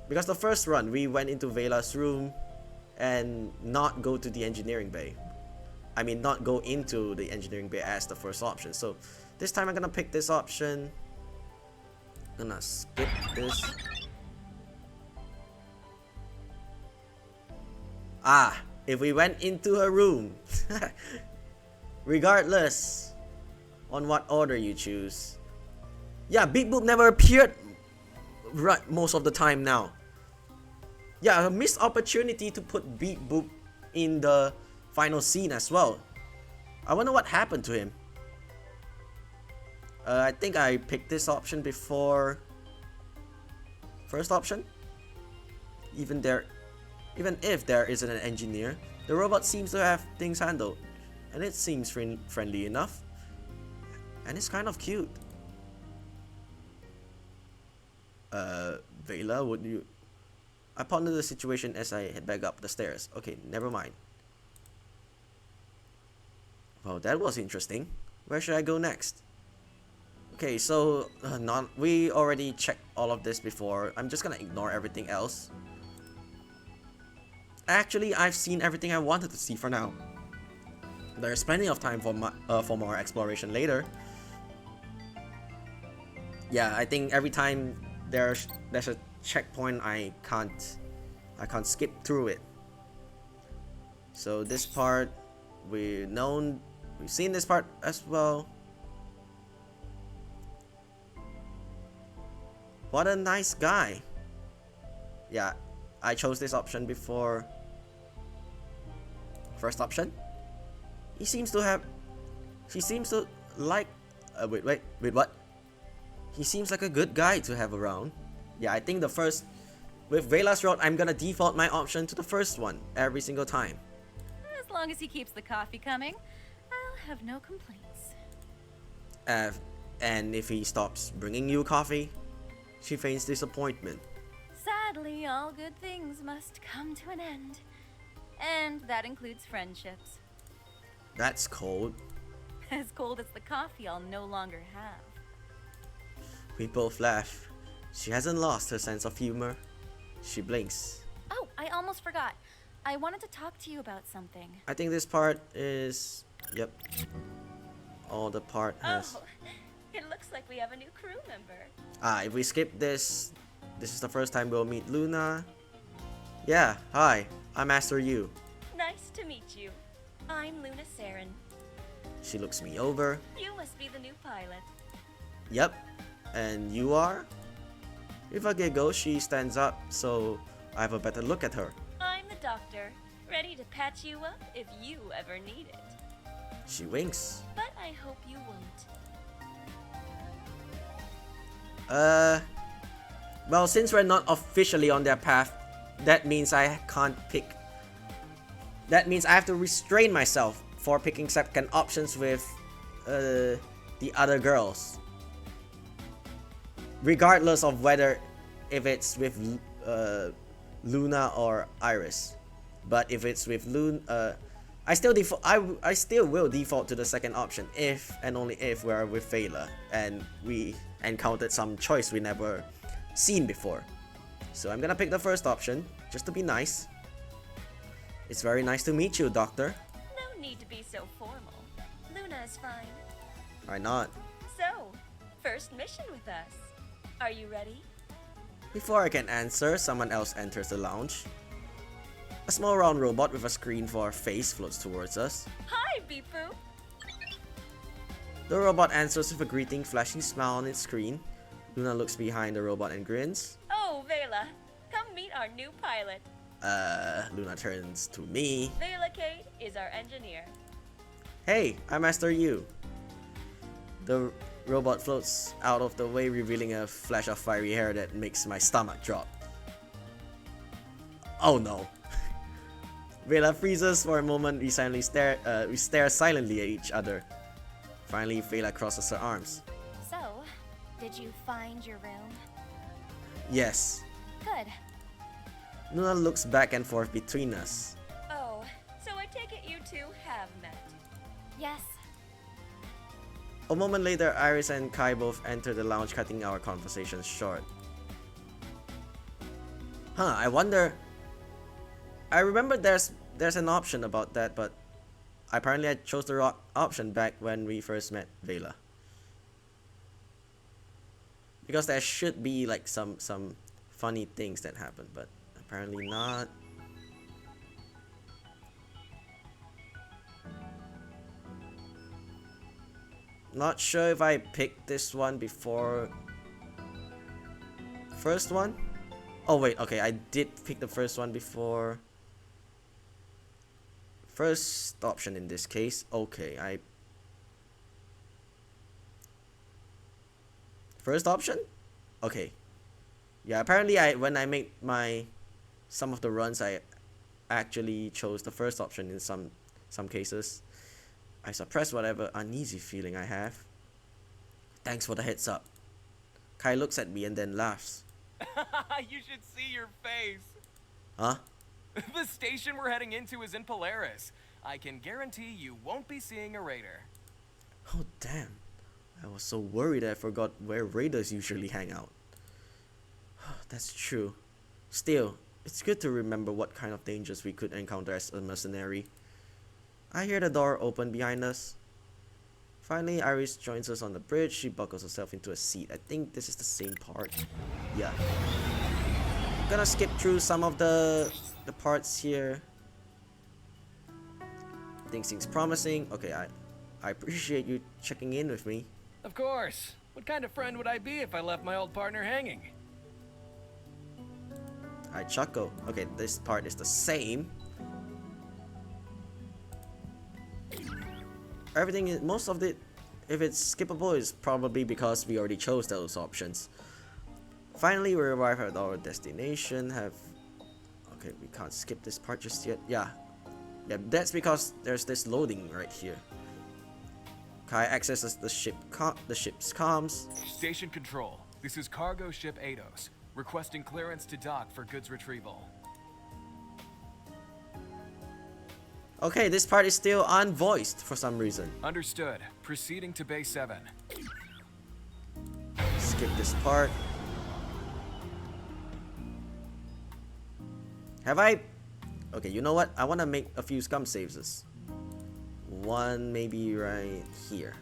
Because the first run, we went into Vela's room and not go to the engineering bay. I mean, not go into the engineering bay as the first option. So this time I'm gonna pick this option. Gonna skip this. Ah, if we went into her room. Regardless on what order you choose. Yeah, Beep Boop never appeared right most of the time now. Yeah, a missed opportunity to put Beep Boop in the final scene as well. I wonder what happened to him. I think I picked this option before first option. Even there, Even if there isn't an engineer, the robot seems to have things handled, and it seems friendly enough, and it's kind of cute. Vela, would you... I pondered the situation as I head back up the stairs. Okay, never mind. Well, that was interesting. Where should I go next? Okay, so we already checked all of this before. I'm just gonna ignore everything else. Actually, I've seen everything I wanted to see for now. There's plenty of time for more exploration later. Yeah, I think every time there's a checkpoint, I can't skip through it. So this part we've seen this part as well. What a nice guy. Yeah, I chose this option before. First option. She seems to like wait, what? He seems like a good guy to have around. Yeah, I think with Vela's route, I'm gonna default my option to the first one every single time. As long as he keeps the coffee coming, I'll have no complaints. And if he stops bringing you coffee, she feigns disappointment. Sadly, all good things must come to an end. And that includes friendships. That's cold. As cold as the coffee I'll no longer have. We both laugh. She hasn't lost her sense of humor. She blinks. Oh, I almost forgot. I wanted to talk to you about something. I think this part is... Yep. All the part has... Oh, it looks like we have a new crew member. If we skip this is the first time we'll meet Luna. Yeah, hi. I'm Master Yu. Nice to meet you. I'm Luna Saren. She looks me over. You must be the new pilot. Yep. And you are? With a giggle, she stands up, so I have a better look at her. I'm the doctor, ready to patch you up if you ever need it. She winks. But I hope you won't. Well, since we're not officially on their path, that means I can't pick. That means I have to restrain myself for picking second options with the other girls. Regardless of if it's with Luna or Iris. But if it's with Luna, I still will default to the second option if and only if we're with Vela and we encountered some choice we never seen before. So I'm gonna pick the first option just to be nice. It's very nice to meet you, Doctor. No need to be so formal. Luna is fine. Why not? So, first mission with us. Are you ready? Before I can answer, someone else enters the lounge. A small round robot with a screen for a face floats towards us. Hi, Beepoo. The robot answers with a greeting, flashing smile on its screen. Luna looks behind the robot and grins. Oh, Vela. Come meet our new pilot. Luna turns to me. Vela Kate is our engineer. Hey, I'm Master Yu. The robot floats out of the way, revealing a flash of fiery hair that makes my stomach drop. Oh no. Vela freezes for a moment. We stare silently at each other. Finally, Vela crosses her arms. So, did you find your room? Yes. Good. Luna looks back and forth between us. Oh, so I take it you two have met. Yes. A moment later, Iris and Kai both enter the lounge, cutting our conversation short. I wonder... I remember there's an option about that, but apparently I chose the wrong option back when we first met Vela. Because there should be like some funny things that happen, but apparently not. Not sure if I picked this one before first one. Oh wait, okay, I did pick the first one before first option in this case. Okay, first option? Okay. Yeah, apparently when I make some of the runs, I actually chose the first option in some cases. I suppress whatever uneasy feeling I have. Thanks for the heads up. Kai looks at me and then laughs. You should see your face. Huh? The station we're heading into is in Polaris. I can guarantee you won't be seeing a raider. Oh damn. I was so worried I forgot where raiders usually hang out. That's true. Still, it's good to remember what kind of dangers we could encounter as a mercenary. I hear the door open behind us. Finally, Iris joins us on the bridge. She buckles herself into a seat. I think this is the same part. Yeah. I'm gonna skip through some of the parts here. Things seems promising. Okay, I appreciate you checking in with me. Of course. What kind of friend would I be if I left my old partner hanging? I chuckle. Okay, this part is the same. Everything is, most of it, if it's skippable, is probably because we already chose those options. Finally, we arrive at our destination. Okay, we can't skip this part just yet. Yeah, that's because there's this loading right here. Kai accesses the ship's comms. Station control. This is cargo ship Eidos, requesting clearance to dock for goods retrieval. Okay, this part is still unvoiced for some reason. Understood. Proceeding to Bay 7. Skip this part. Have I? Okay, you know what? I want to make a few scum saves. One maybe right here.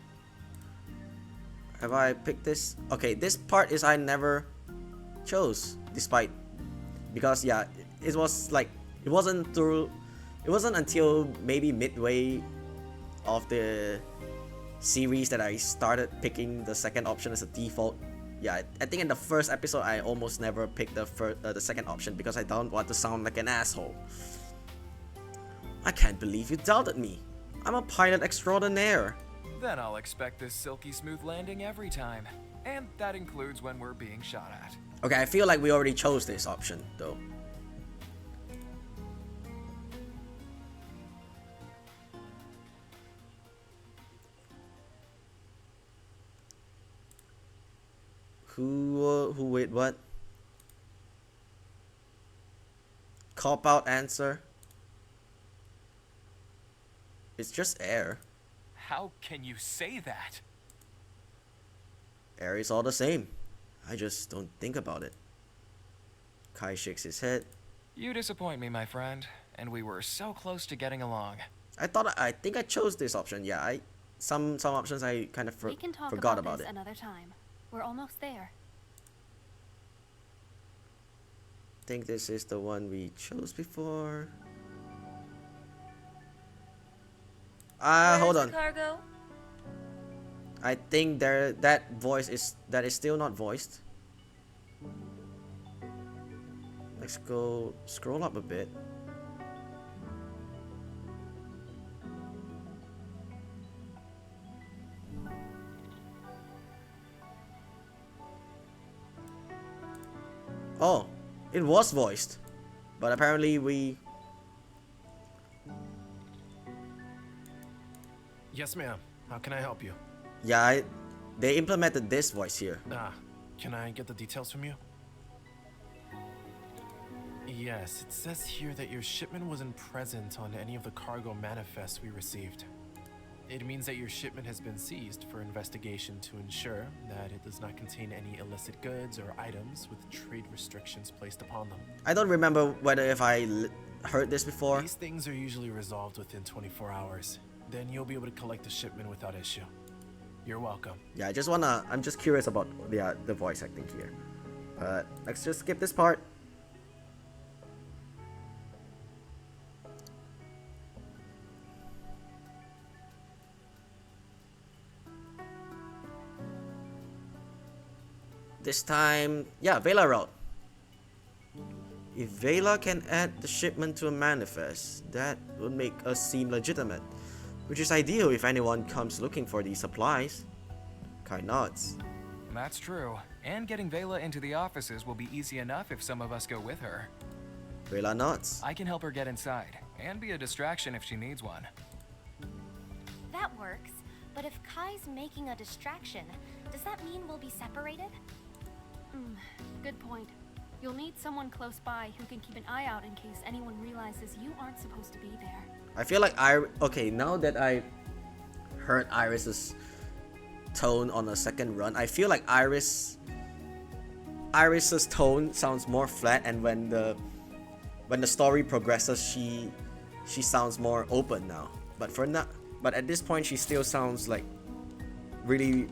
Have I picked this? Okay, this part is I never chose, despite, because yeah, it was like it wasn't until maybe midway of the series that I started picking the second option as a default. Yeah, I think in the first episode I almost never picked the second option because I don't want to sound like an asshole. I can't believe you doubted me. I'm a pilot extraordinaire. Then I'll expect this silky smooth landing every time. And that includes when we're being shot at. Okay, I feel like we already chose this option though. Who wait, what? Cop out answer. It's just air. How can you say that? Air is all the same. I just don't think about it. Kai shakes his head. You disappoint me, my friend. And we were so close to getting along. I think I chose this option. Yeah, some options I kind of We can talk forgot about about this it. another time. We're almost there. I think this is the one we chose before. Hold Where's on. the cargo? I think that is still not voiced. Let's go scroll up a bit. Oh, it was voiced, but apparently we. Yes, ma'am. How can I help you? Yeah, they implemented this voice here. Can I get the details from you? Yes, it says here that your shipment wasn't present on any of the cargo manifests we received. It means that your shipment has been seized for investigation to ensure that it does not contain any illicit goods or items with trade restrictions placed upon them. I don't remember whether if I heard this before. These things are usually resolved within 24 hours. Then you'll be able to collect the shipment without issue. You're welcome. Yeah, I'm just curious about the voice acting here. But let's just skip this part. This time, yeah, Vela route. If Vela can add the shipment to a manifest, that would make us seem legitimate, which is ideal if anyone comes looking for these supplies. Kai nods. That's true. And getting Vela into the offices will be easy enough if some of us go with her. Vela nods. I can help her get inside, and be a distraction if she needs one. That works. But if Kai's making a distraction, does that mean we'll be separated? Good point. You'll need someone close by who can keep an eye out in case anyone realizes you aren't supposed to be there. I feel like okay, now that I heard Iris's tone on a second run, I feel like Iris's tone sounds more flat, and when the story progresses, she sounds more open now. But at this point, she still sounds like really.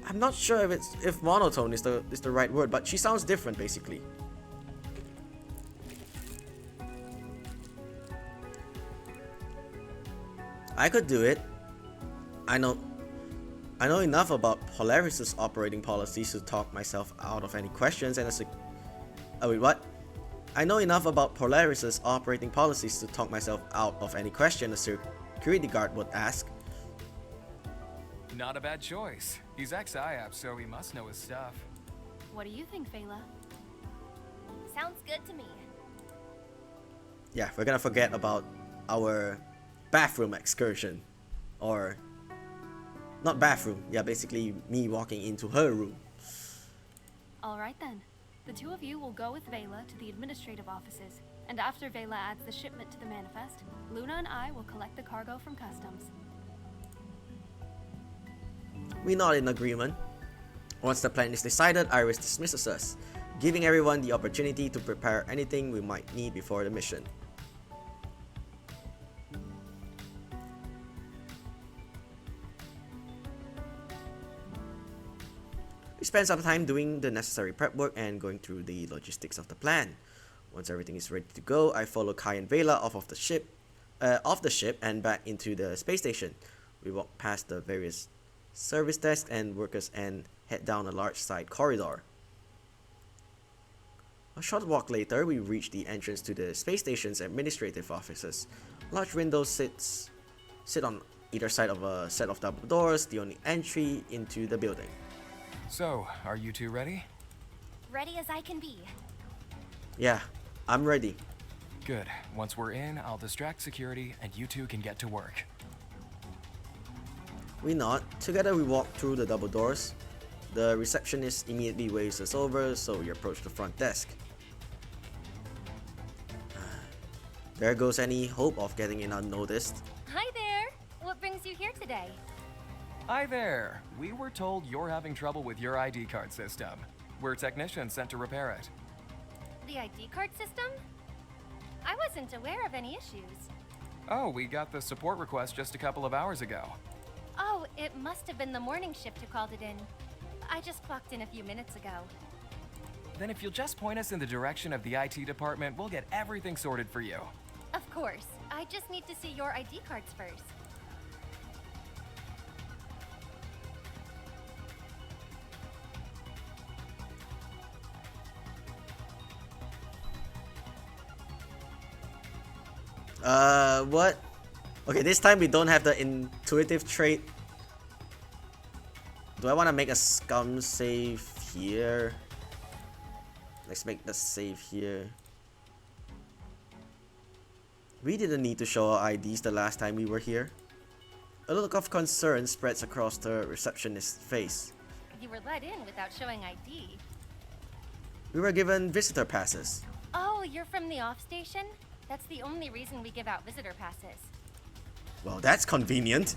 I'm not sure if monotone is the right word, but she sounds different basically. I could do it. I know enough about Polaris's operating policies to talk myself out of any questions and wait, what? I know enough about Polaris's operating policies to talk myself out of any question a security guard would ask. Not a bad choice. He's ex-IAP, so he must know his stuff. What do you think, Vela? Sounds good to me. Yeah, we're gonna forget about our bathroom excursion. Or not bathroom, yeah, basically me walking into her room. Alright then. The two of you will go with Vela to the administrative offices, and after Vela adds the shipment to the manifest, Luna and I will collect the cargo from customs. We're not in agreement. Once the plan is decided, Iris dismisses us, giving everyone the opportunity to prepare anything we might need before the mission. We spend some time doing the necessary prep work and going through the logistics of the plan. Once everything is ready to go, I follow Kai and Vela off the ship and back into the space station. We walk past the various service desks and workers and head down a large side corridor. A short walk later, we reach the entrance to the space station's administrative offices. Large windows sit on either side of a set of double doors, the only entry into the building. So, are you two ready? Ready as I can be. Yeah, I'm ready. Good. Once we're in, I'll distract security and you two can get to work. We nod. Together we walk through the double doors. The receptionist immediately waves us over, so we approach the front desk. There goes any hope of getting in unnoticed. Hi there. What brings you here today? Hi there. We were told you're having trouble with your ID card system. We're technicians sent to repair it. The ID card system? I wasn't aware of any issues. Oh, we got the support request just a couple of hours ago. Oh, it must have been the morning shift who called it in. I just clocked in a few minutes ago. Then if you'll just point us in the direction of the IT department, we'll get everything sorted for you. Of course. I just need to see your ID cards first. What? Okay, this time we don't have the intuitive trait. Do I want to make a scum save here? Let's make the save here. We didn't need to show our IDs the last time we were here. A look of concern spreads across the receptionist's face. You were let in without showing ID. We were given visitor passes. Oh, you're from the off station? That's the only reason we give out visitor passes. Well, that's convenient.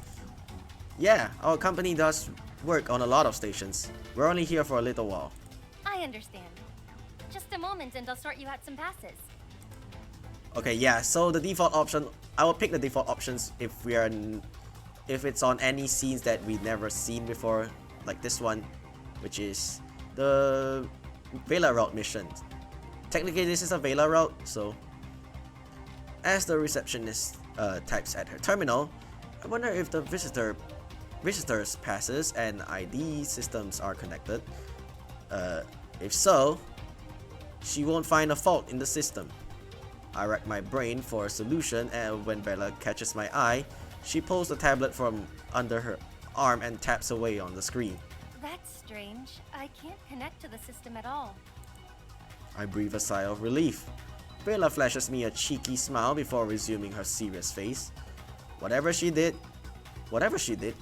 Yeah, our company does work on a lot of stations. We're only here for a little while. I understand. Just a moment and I'll sort you out some passes. Okay, yeah, so the default option, I will pick the default options if it's on any scenes that we've never seen before, like this one, which is the Vela route mission. Technically this is a Vela route, so as the receptionist types at her terminal, I wonder if the visitors passes and ID systems are connected. If so, she won't find a fault in the system. I rack my brain for a solution, and when Bella catches my eye, she pulls the tablet from under her arm and taps away on the screen. That's strange. I can't connect to the system at all. I breathe a sigh of relief. Vela flashes me a cheeky smile before resuming her serious face. Whatever she did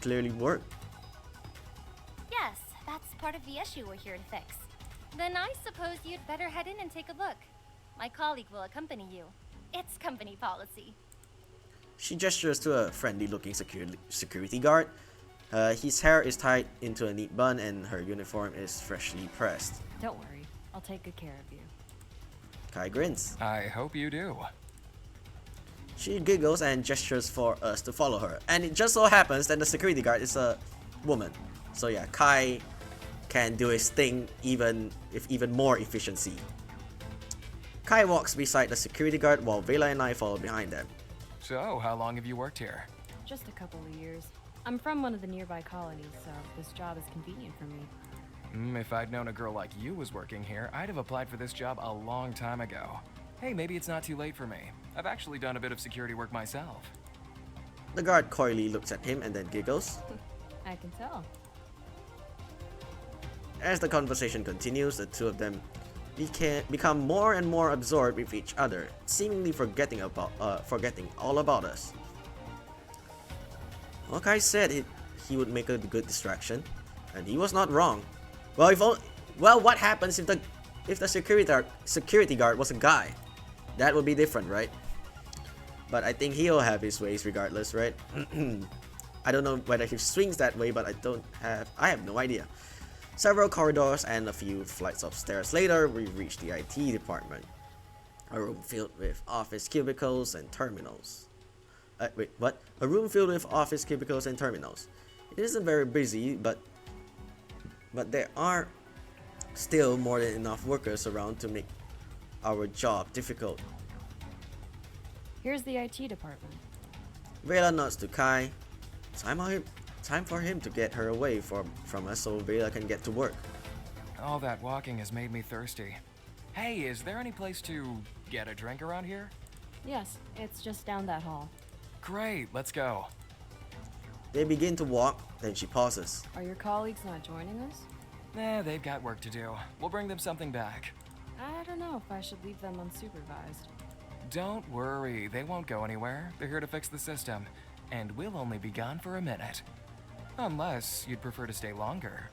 clearly worked. Yes, that's part of the issue we're here to fix. Then I suppose you'd better head in and take a look. My colleague will accompany you. It's company policy. She gestures to a friendly-looking security guard. His hair is tied into a neat bun and her uniform is freshly pressed. Don't worry, I'll take good care of you. Kai grins. I hope you do. She giggles and gestures for us to follow her. And it just so happens that the security guard is a woman. So yeah, Kai can do his thing even more efficiency. Kai walks beside the security guard while Vela and I follow behind them. So, how long have you worked here? Just a couple of years. I'm from one of the nearby colonies, so this job is convenient for me. If I'd known a girl like you was working here, I'd have applied for this job a long time ago. Hey, maybe it's not too late for me. I've actually done a bit of security work myself. The guard coyly looks at him and then giggles. I can tell. As the conversation continues, the two of them become more and more absorbed with each other, seemingly forgetting all about us. Well, Kai said he would make a good distraction, and he was not wrong. Well, what happens if the security guard was a guy? That would be different, right? But I think he'll have his ways regardless, right? I don't know whether he swings that way, but I have no idea. Several corridors and a few flights of stairs later, we reach the IT department. A room filled with office cubicles and terminals. Wait, what? A room filled with office cubicles and terminals. It isn't very busy, but there are still more than enough workers around to make our job difficult. Here's the IT department. Vela nods to Kai. Time for him to get her away from us so Vela can get to work. All that walking has made me thirsty. Hey, is there any place to get a drink around here? Yes, it's just down that hall. Great, let's go. They begin to walk, then she pauses. Are your colleagues not joining us? Nah, they've got work to do. We'll bring them something back. I don't know if I should leave them unsupervised. Don't worry, they won't go anywhere. They're here to fix the system, and we'll only be gone for a minute. Unless you'd prefer to stay longer.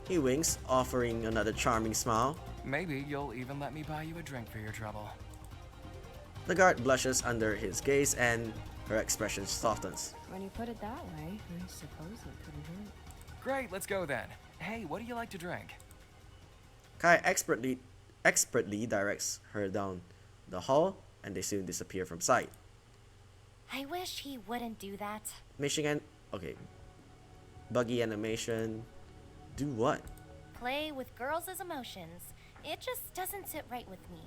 He winks, offering another charming smile. Maybe you'll even let me buy you a drink for your trouble. The guard blushes under his gaze and her expression softens. When you put it that way, I suppose it couldn't hurt. Great, let's go then. Hey, what do you like to drink? Kai expertly directs her down the hall, and they soon disappear from sight. I wish he wouldn't do that. Buggy animation. Do what? Play with girls' emotions. It just doesn't sit right with me.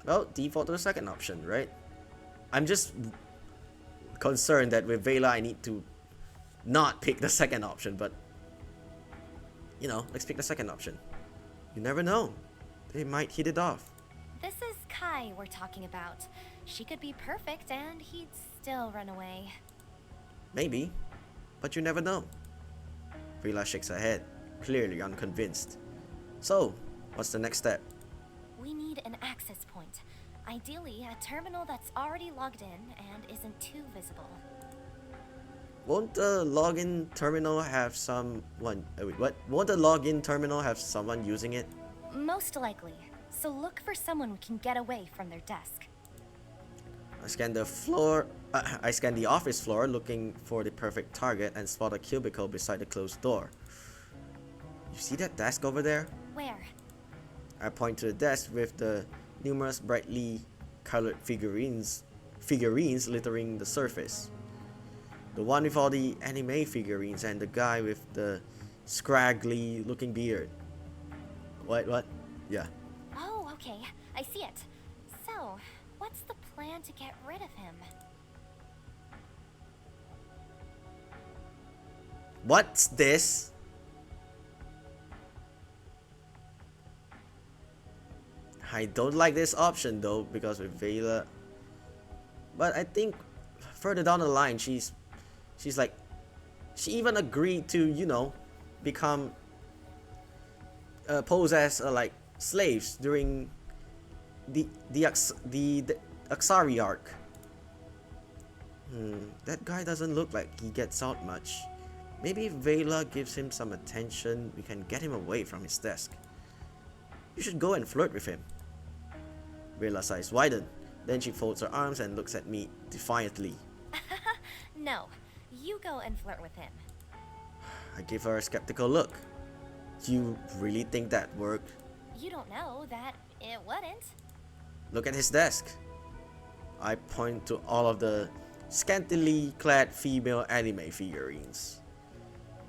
Well, default to the second option, right? I'm just concerned that with Vela I need to not pick the second option, but you know, let's pick the second option. You never know. They might hit it off. This is Kai we're talking about. She could be perfect and he'd still run away. Maybe, but you never know. Vela shakes her head, clearly unconvinced. So, what's the next step? We need an access point. Ideally, a terminal that's already logged in and isn't too visible. Won't the login terminal have someone? Won't the login terminal have someone using it? Most likely. So look for someone who can get away from their desk. I scan the office floor, looking for the perfect target, and spot a cubicle beside the closed door. You see that desk over there? Where? I point to the desk with the numerous brightly colored figurines littering the surface. The one with all the anime figurines and the guy with the scraggly looking beard. What? Yeah. Oh, okay. I see it. So, what's the plan to get rid of him? What's this? I don't like this option though, because with Vela. But I think further down the line, she's like, she even agreed to, you know, become posed as like slaves during the Aksari arc. That guy doesn't look like he gets out much. Maybe if Vela gives him some attention, we can get him away from his desk. You should go and flirt with him. Vela's eyes widen. Then she folds her arms and looks at me defiantly. No, you go and flirt with him. I give her a skeptical look. You really think that worked? You don't know that it wouldn't. Look at his desk. I point to all of the scantily clad female anime figurines.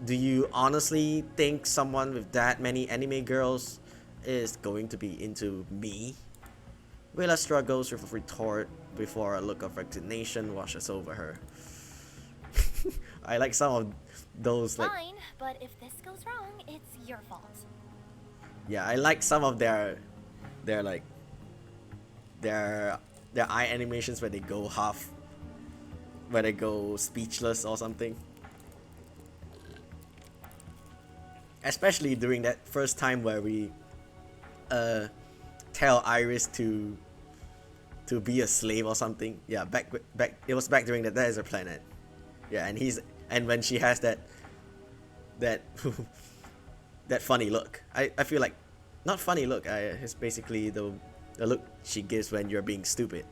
Do you honestly think someone with that many anime girls is going to be into me? Willa struggles with a retort before a look of resignation washes over her. I like some of those like... Fine, but if this goes wrong, it's your fault. Yeah, I like some of their like their eye animations where they go half, where they go speechless or something. Especially during that first time where we tell Iris to be a slave or something. Yeah, back it was back during the Desert Planet. Yeah, and when she has that that funny look. I feel like not funny look. It's basically the look she gives when you're being stupid.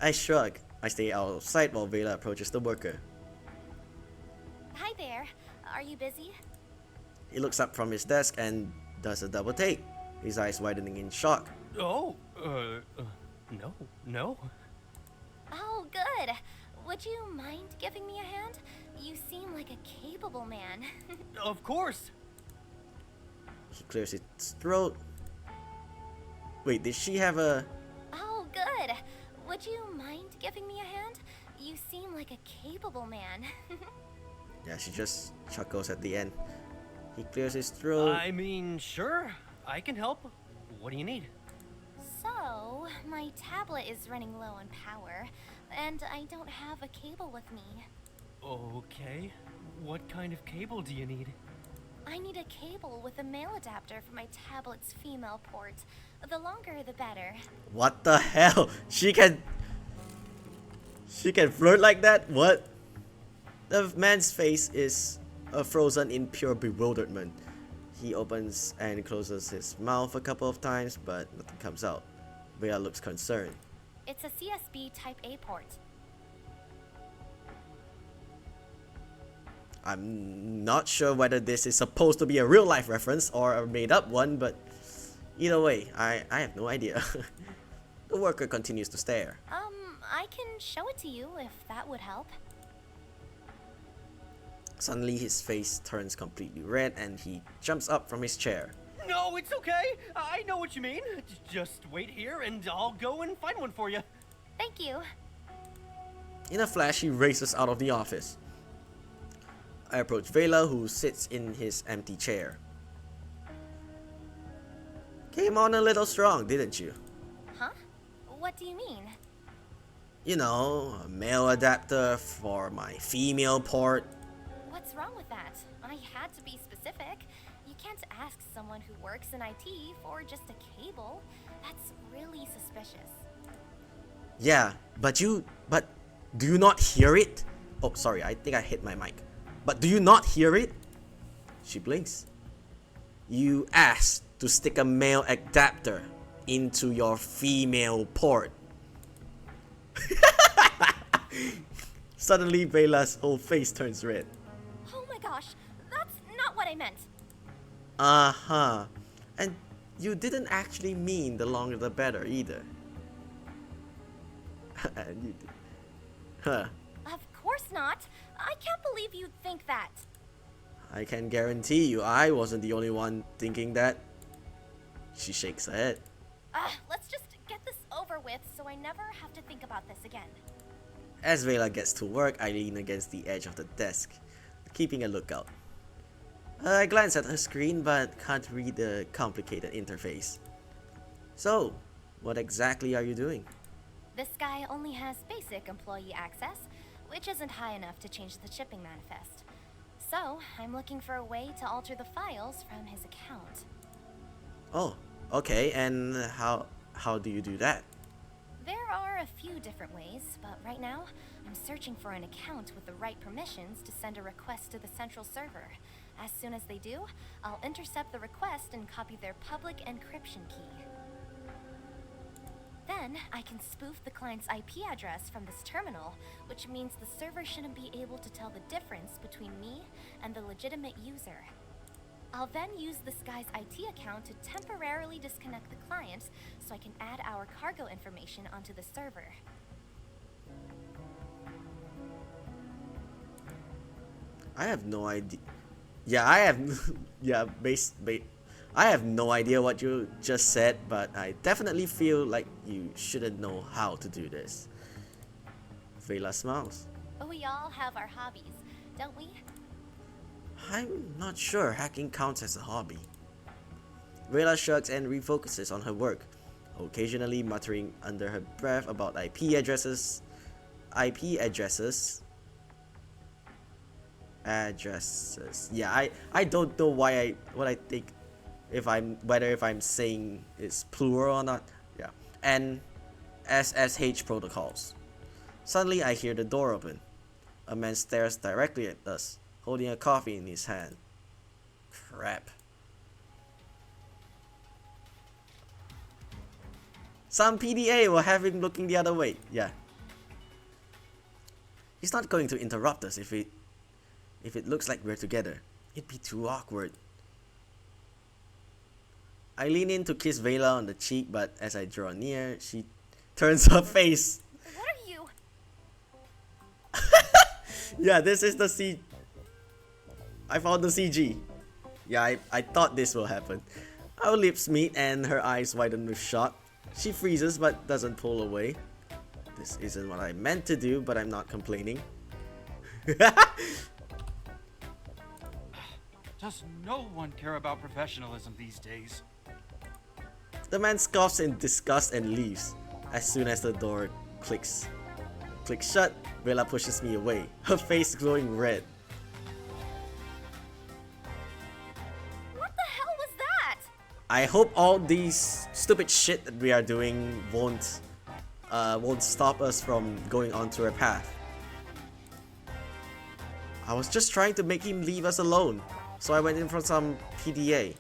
I shrug. I stay out of sight while Vela approaches the worker. Hi there. Are you busy? He looks up from his desk and does a double take, his eyes widening in shock. Oh, no. Oh, good. Would you mind giving me a hand? You seem like a capable man. Of course. He clears his throat. Wait, did she have a... Oh, good. Would you mind giving me a hand? You seem like a capable man. Yeah, she just chuckles at the end. He clears his throat. I mean, sure. I can help. What do you need? So, my tablet is running low on power, and I don't have a cable with me. Okay. What kind of cable do you need? I need a cable with a male adapter for my tablet's female port. The longer, the better. What the hell? She can flirt like that? What? The man's face is frozen in pure bewilderment. He opens and closes his mouth a couple of times, but nothing comes out. Vela looks concerned. It's a CSB Type A port. I'm not sure whether this is supposed to be a real life reference or a made up one, but either way, I have no idea. The worker continues to stare. I can show it to you if that would help. Suddenly his face turns completely red and he jumps up from his chair. No, it's okay. I know what you mean. Just wait here and I'll go and find one for you. Thank you. In a flash, he races out of the office. I approach Vela, who sits in his empty chair. Came on a little strong, didn't you? Huh? What do you mean? You know, a male adapter for my female port. What's wrong with that? I had to be specific. You can't ask someone who works in IT for just a cable. That's really suspicious. Yeah, but do you not hear it? Oh, sorry, I think I hit my mic. But do you not hear it? She blinks. You asked to stick a male adapter into your female port. Suddenly, Vela's whole face turns red. Oh my gosh, that's not what I meant. Uh-huh. And you didn't actually mean the longer the better either. And you did. Huh. Of course not. I can't believe you'd think that. I can guarantee you I wasn't the only one thinking that. She shakes her head. Let's just get this over with so I never have to think about this again. As Vela gets to work, I lean against the edge of the desk, keeping a lookout. I glance at her screen but can't read the complicated interface. So, what exactly are you doing? This guy only has basic employee access, which isn't high enough to change the shipping manifest. So, I'm looking for a way to alter the files from his account. Oh, okay. And how do you do that? There are a few different ways, but right now, I'm searching for an account with the right permissions to send a request to the central server. As soon as they do, I'll intercept the request and copy their public encryption key. Then, I can spoof the client's IP address from this terminal, which means the server shouldn't be able to tell the difference between me and the legitimate user. I'll then use this guy's IT account to temporarily disconnect the client so I can add our cargo information onto the server. I have no idea. Yeah, I have. Yeah, I have no idea what you just said, but I definitely feel like you shouldn't know how to do this. Vela smiles. We all have our hobbies, don't we? I'm not sure hacking counts as a hobby. Vela shrugs and refocuses on her work, occasionally muttering under her breath about IP addresses. Yeah, I don't know what I think if I'm saying it's plural or not. Yeah. And SSH protocols. Suddenly I hear the door open. A man stares directly at us, holding a coffee in his hand. Crap. Some PDA will have him looking the other way. Yeah. He's not going to interrupt us if it looks like we're together. It'd be too awkward. I lean in to kiss Vela on the cheek, but as I draw near, she turns her face. What are you? Yeah, this is the C. I found the CG. Yeah, I thought this will happen. Our lips meet and her eyes widen with shock. She freezes but doesn't pull away. This isn't what I meant to do, but I'm not complaining. Does no one care about professionalism these days? The man scoffs in disgust and leaves. As soon as the door clicks shut, Vela pushes me away, her face glowing red. What the hell was that? I hope all these stupid shit that we are doing won't stop us from going onto our path. I was just trying to make him leave us alone, so I went in for some PDA.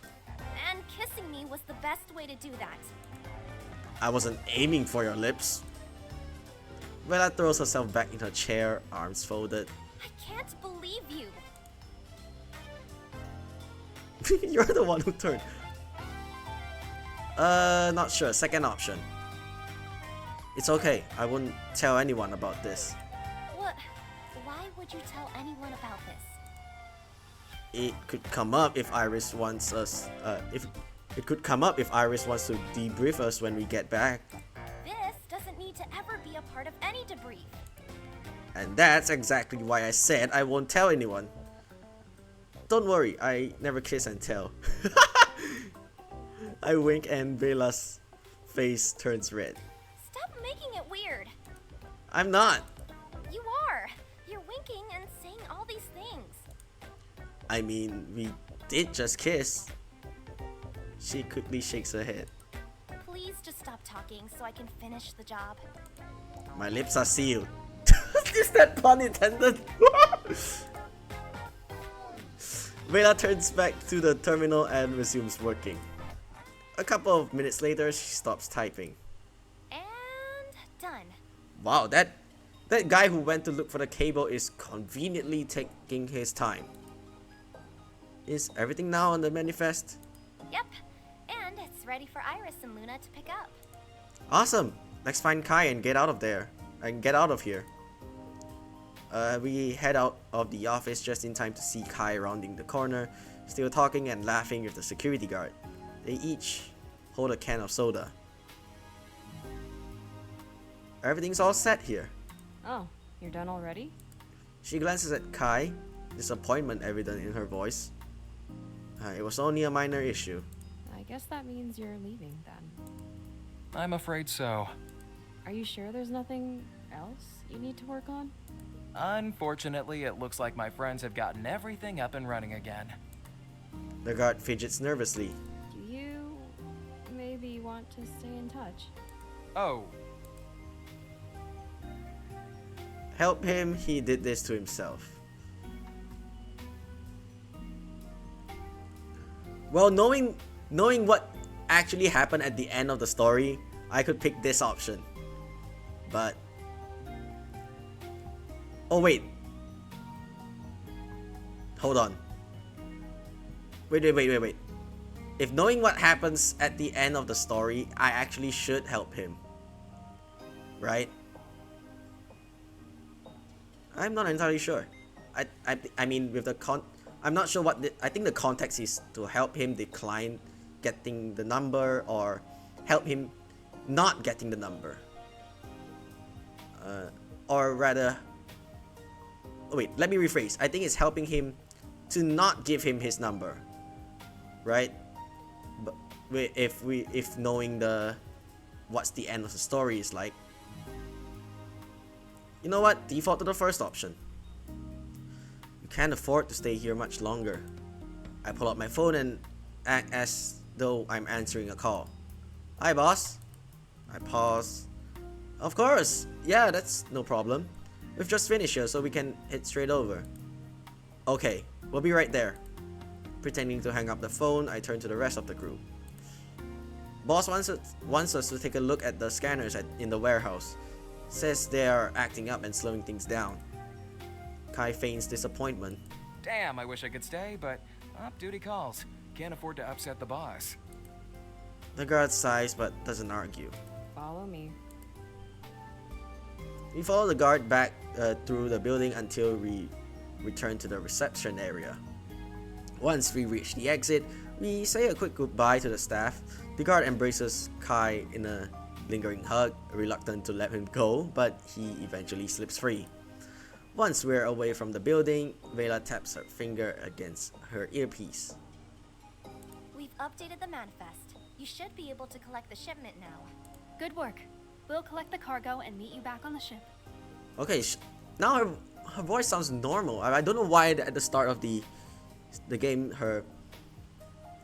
And kissing me was the best way to do that. I wasn't aiming for your lips. Vela throws herself back in her chair, arms folded. I can't believe you. You're the one who turned. Not sure. Second option. It's okay. I wouldn't tell anyone about this. What? Why would you tell anyone about this? It could come up if Iris wants us. It could come up if Iris wants to debrief us when we get back. This doesn't need to ever be a part of any debrief. And that's exactly why I said I won't tell anyone. Don't worry, I never kiss and tell. I wink and Vela's face turns red. Stop making it weird. I'm not. You are. You're winking and saying all these things. I mean, we did just kiss. She quickly shakes her head. Please just stop talking so I can finish the job. My lips are sealed. Is that pun intended? Vela turns back to the terminal and resumes working. A couple of minutes later, she stops typing. And done. Wow, that guy who went to look for the cable is conveniently taking his time. Is everything now on the manifest? Yep. And it's ready for Iris and Luna to pick up. Awesome! Let's find Kai and get out of there. And get out of here. We head out of the office just in time to see Kai rounding the corner, still talking and laughing with the security guard. They each hold a can of soda. Everything's all set here. Oh, you're done already? She glances at Kai, disappointment evident in her voice. It was only a minor issue. I guess that means you're leaving then. I'm afraid so. Are you sure there's nothing else you need to work on? Unfortunately, it looks like my friends have gotten everything up and running again. The guard fidgets nervously. Do you maybe want to stay in touch? Oh, Help him, he did this to himself. Well, knowing what actually happened at the end of the story, I could pick this option. But oh wait. Hold on. Wait. If knowing what happens at the end of the story, I actually should help him. Right? I'm not entirely sure. I mean, with the I'm not sure what I think the context is to help him decline getting the number or help him not getting the number. Or rather, wait, let me rephrase. I think it's helping him to not give him his number, right? But if knowing what's the end of the story is like, you know what? Default to the first option. You can't afford to stay here much longer. I pull out my phone and act as though I'm answering a call. Hi, boss. I pause. Of course. Yeah, that's no problem. We've just finished here, so we can head straight over. Okay, we'll be right there. Pretending to hang up the phone, I turn to the rest of the group. Boss wants us to take a look at the scanners in the warehouse. Says they are acting up and slowing things down. Kai feigns disappointment. damn, I wish I could stay, but duty calls. Can't afford to upset the boss. The guard sighs but doesn't argue. Follow me. We follow the guard back through the building until we return to the reception area. Once we reach the exit, we say a quick goodbye to the staff. The guard embraces Kai in a lingering hug, reluctant to let him go, but he eventually slips free. Once we're away from the building, Vela taps her finger against her earpiece. We've updated the manifest. You should be able to collect the shipment now. Good work. We'll collect the cargo and meet you back on the ship. Okay, now her voice sounds normal. I don't know why at the start of the game her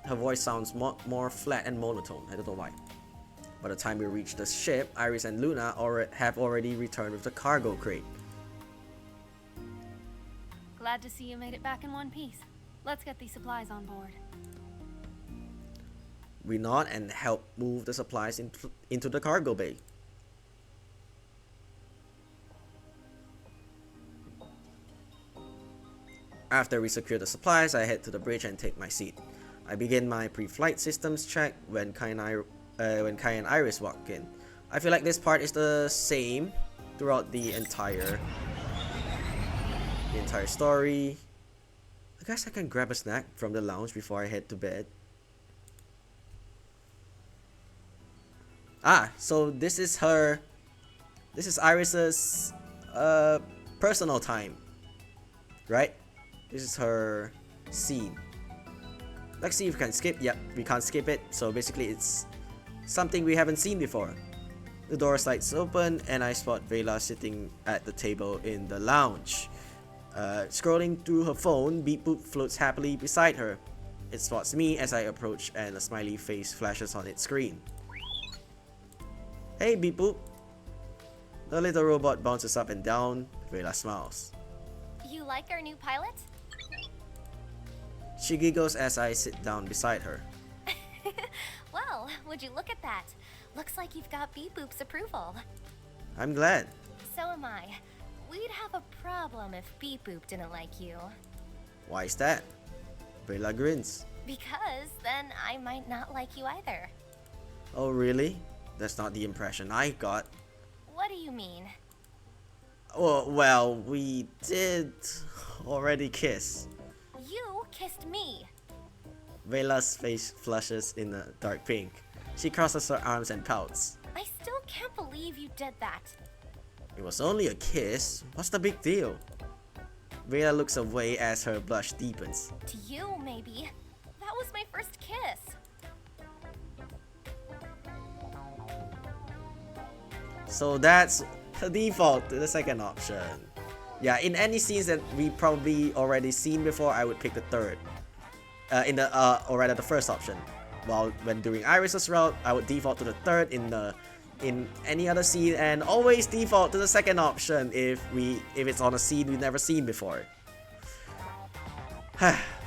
voice sounds more flat and monotone. I don't know why. By the time we reach the ship, Iris and Luna have already returned with the cargo crate. Glad to see you made it back in one piece. Let's get these supplies on board. We nod and help move the supplies into the cargo bay. After we secure the supplies, I head to the bridge and take my seat. I begin my pre-flight systems check when Kai and Iris walk in. I feel like this part is the same throughout the entire story. I guess I can grab a snack from the lounge before I head to bed. So this is Iris's personal time, right? This is her scene. Let's see if we can skip. Yep, we can't skip it. So basically it's something we haven't seen before. The door slides open and I spot Vela sitting at the table in the lounge. Scrolling through her phone, Beep Boop floats happily beside her. It spots me as I approach and a smiley face flashes on its screen. Hey Beep Boop. The little robot bounces up and down. Vela smiles. You like our new pilot? She giggles as I sit down beside her. Well, would you look at that? Looks like you've got Beep Boop's approval. I'm glad. So am I. We'd have a problem if Beep Boop didn't like you. Why is that? Vela grins. Because then I might not like you either. Oh really? That's not the impression I got. What do you mean? Oh, well, we did already kiss. You kissed me. Vela's face flushes in a dark pink. She crosses her arms and pouts. I still can't believe you did that. It was only a kiss. What's the big deal? Vela looks away as her blush deepens. To you, maybe. That was my first kiss. So that's the default to the second option. Yeah, in any scenes that we probably already seen before, I would pick the third. Or rather the first option. While when doing Iris's route, I would default to the third in any other scene, and always default to the second option if it's on a scene we've never seen before.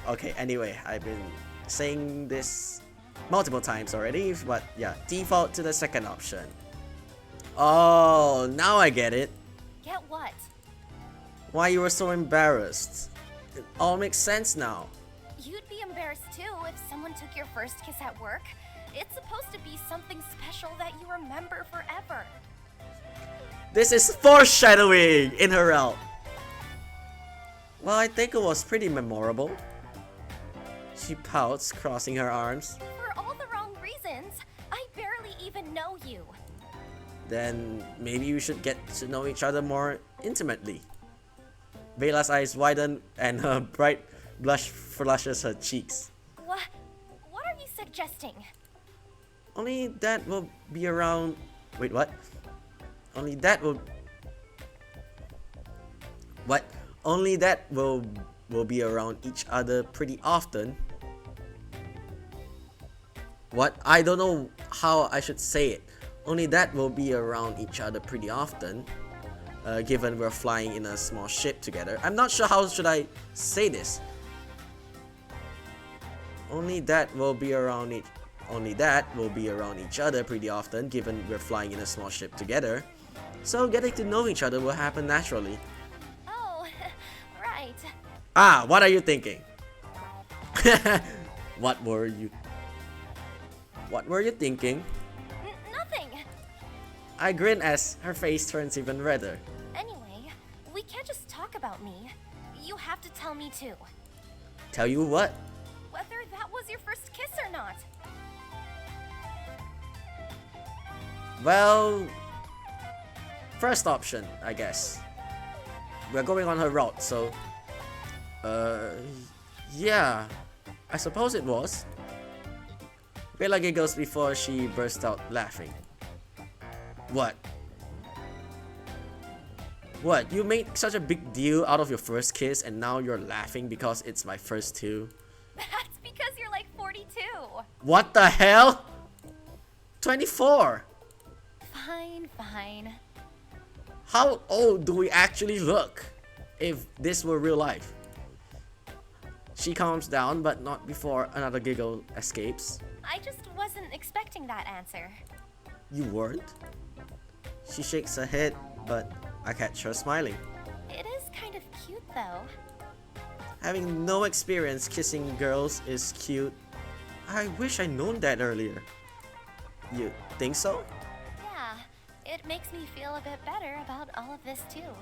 Okay, anyway, I've been saying this multiple times already, but yeah, default to the second option. Oh, now I get it. Get what? Why you were so embarrassed. It all makes sense now. You'd be embarrassed too if someone took your first kiss at work. It's supposed to be something special that you remember forever. This is foreshadowing in her route. Well, I think it was pretty memorable. She pouts, crossing her arms. For all the wrong reasons. I barely even know you. Then maybe we should get to know each other more intimately. Vela's eyes widen and her bright blush flushes her cheeks. What are you suggesting? Only that will be around... Wait, what? Only that will... What? Only that will be around each other pretty often. What? I don't know how I should say it. Only that will be around each other pretty often. Given we're flying in a small ship together. I'm not sure how should I say this. Only that will be around each other pretty often, given we're flying in a small ship together. So getting to know each other will happen naturally. Oh, right. Ah, what are you thinking? What were you thinking? Nothing. I grin as her face turns even redder. Anyway, we can't just talk about me. You have to tell me too. Tell you what? Whether that was your first kiss or not. Well, first option, I guess. We're going on her route, so... yeah, I suppose it was. Vela giggles before she bursts out laughing. What? What? You made such a big deal out of your first kiss and now you're laughing because it's my first too? That's because you're like 42. What the hell? 24! Fine. How old do we actually look if this were real life? She calms down, but not before another giggle escapes. I just wasn't expecting that answer. You weren't? She shakes her head, but I catch her smiling. It is kind of cute though. Having no experience kissing girls is cute. I wish I'd known that earlier. You think so? Yeah, it makes me feel a bit better about all of this too.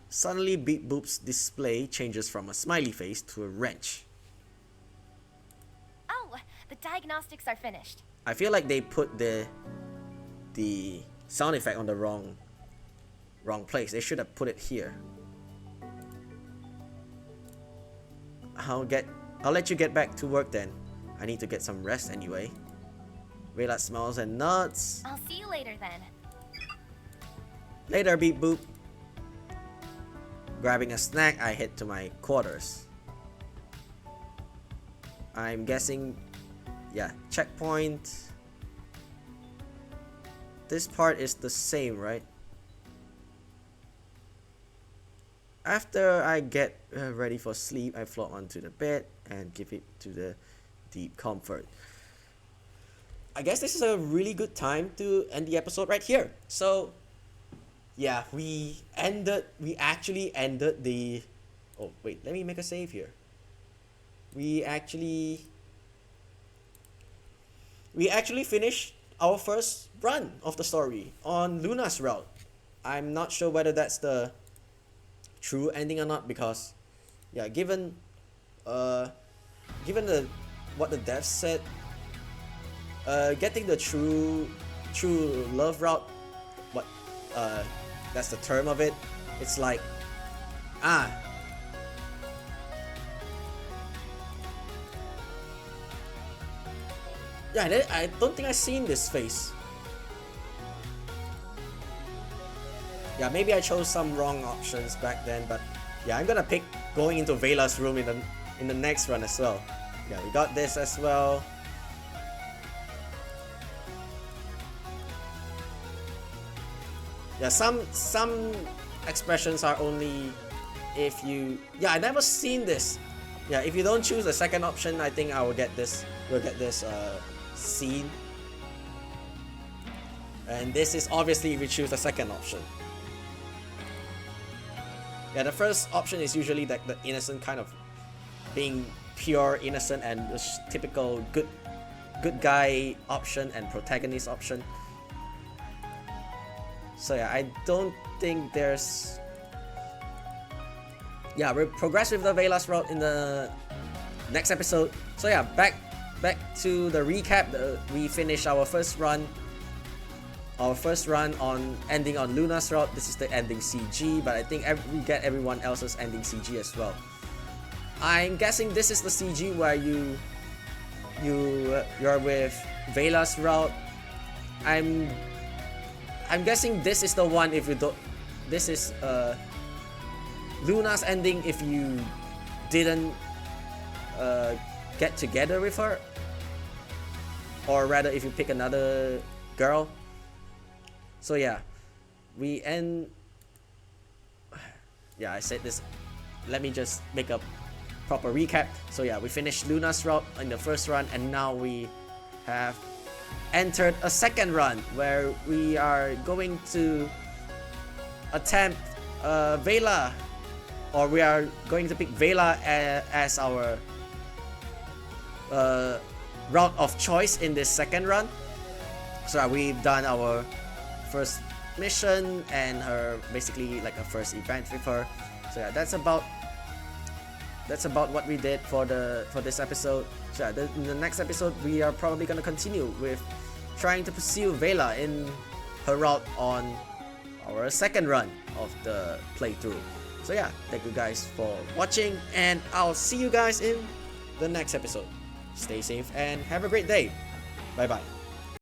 Suddenly, Beep Boop's display changes from a smiley face to a wrench. Oh, the diagnostics are finished. I feel like they put the sound effect on the wrong place. They should have put it here. I'll let you get back to work then. I need to get some rest anyway. Vela smiles and nods. I'll see you later then. Later, Beep Boop. Grabbing a snack, I head to my quarters. I'm guessing, yeah, checkpoint. This part is the same, right? After I get ready for sleep, I float onto the bed and give it to the deep comfort. I guess this is a really good time to end the episode right here. So, yeah, we actually ended the... Oh, wait, let me make a save here. We actually finished our first run of the story on Luna's route. I'm not sure whether that's the true ending or not, because yeah, given what the devs said, getting the true love route, that's the term of it. It's like yeah, I don't think I've seen this face. Yeah, maybe I chose some wrong options back then, but yeah, I'm gonna pick going into Vela's room in the next run as well. Yeah, we got this as well. Yeah, some expressions are only if you... Yeah, I never seen this. Yeah, if you don't choose the second option, I think I will get this. We'll get this scene. And this is obviously if you choose the second option. Yeah, the first option is usually like the innocent kind of being pure innocent and the typical good guy option and protagonist option. So yeah, I don't think there's... Yeah, we'll progress with the Vela's route in the next episode. So yeah, back to the recap. We finished our first run. Our first run on ending on Luna's route. This is the ending CG, but I think we get everyone else's ending CG as well. I'm guessing this is the CG where you're with Vela's route. I'm guessing this is the one if you don't... This is Luna's ending if you didn't get together with her, or rather if you pick another girl. So yeah, we end... Yeah, I said this. Let me just make a proper recap. So yeah, we finished Luna's route in the first run, and now we have entered a second run where we are going to attempt Vela, or we are going to pick Vela as our route of choice in this second run. So we've done our first mission and her basically like a first event with her. So yeah, that's about what we did for this episode. So yeah, in the next episode we are probably gonna continue with trying to pursue Vela in her route on our second run of the playthrough. So yeah, thank you guys for watching, and I'll see you guys in the next episode. Stay safe and have a great day. Bye bye.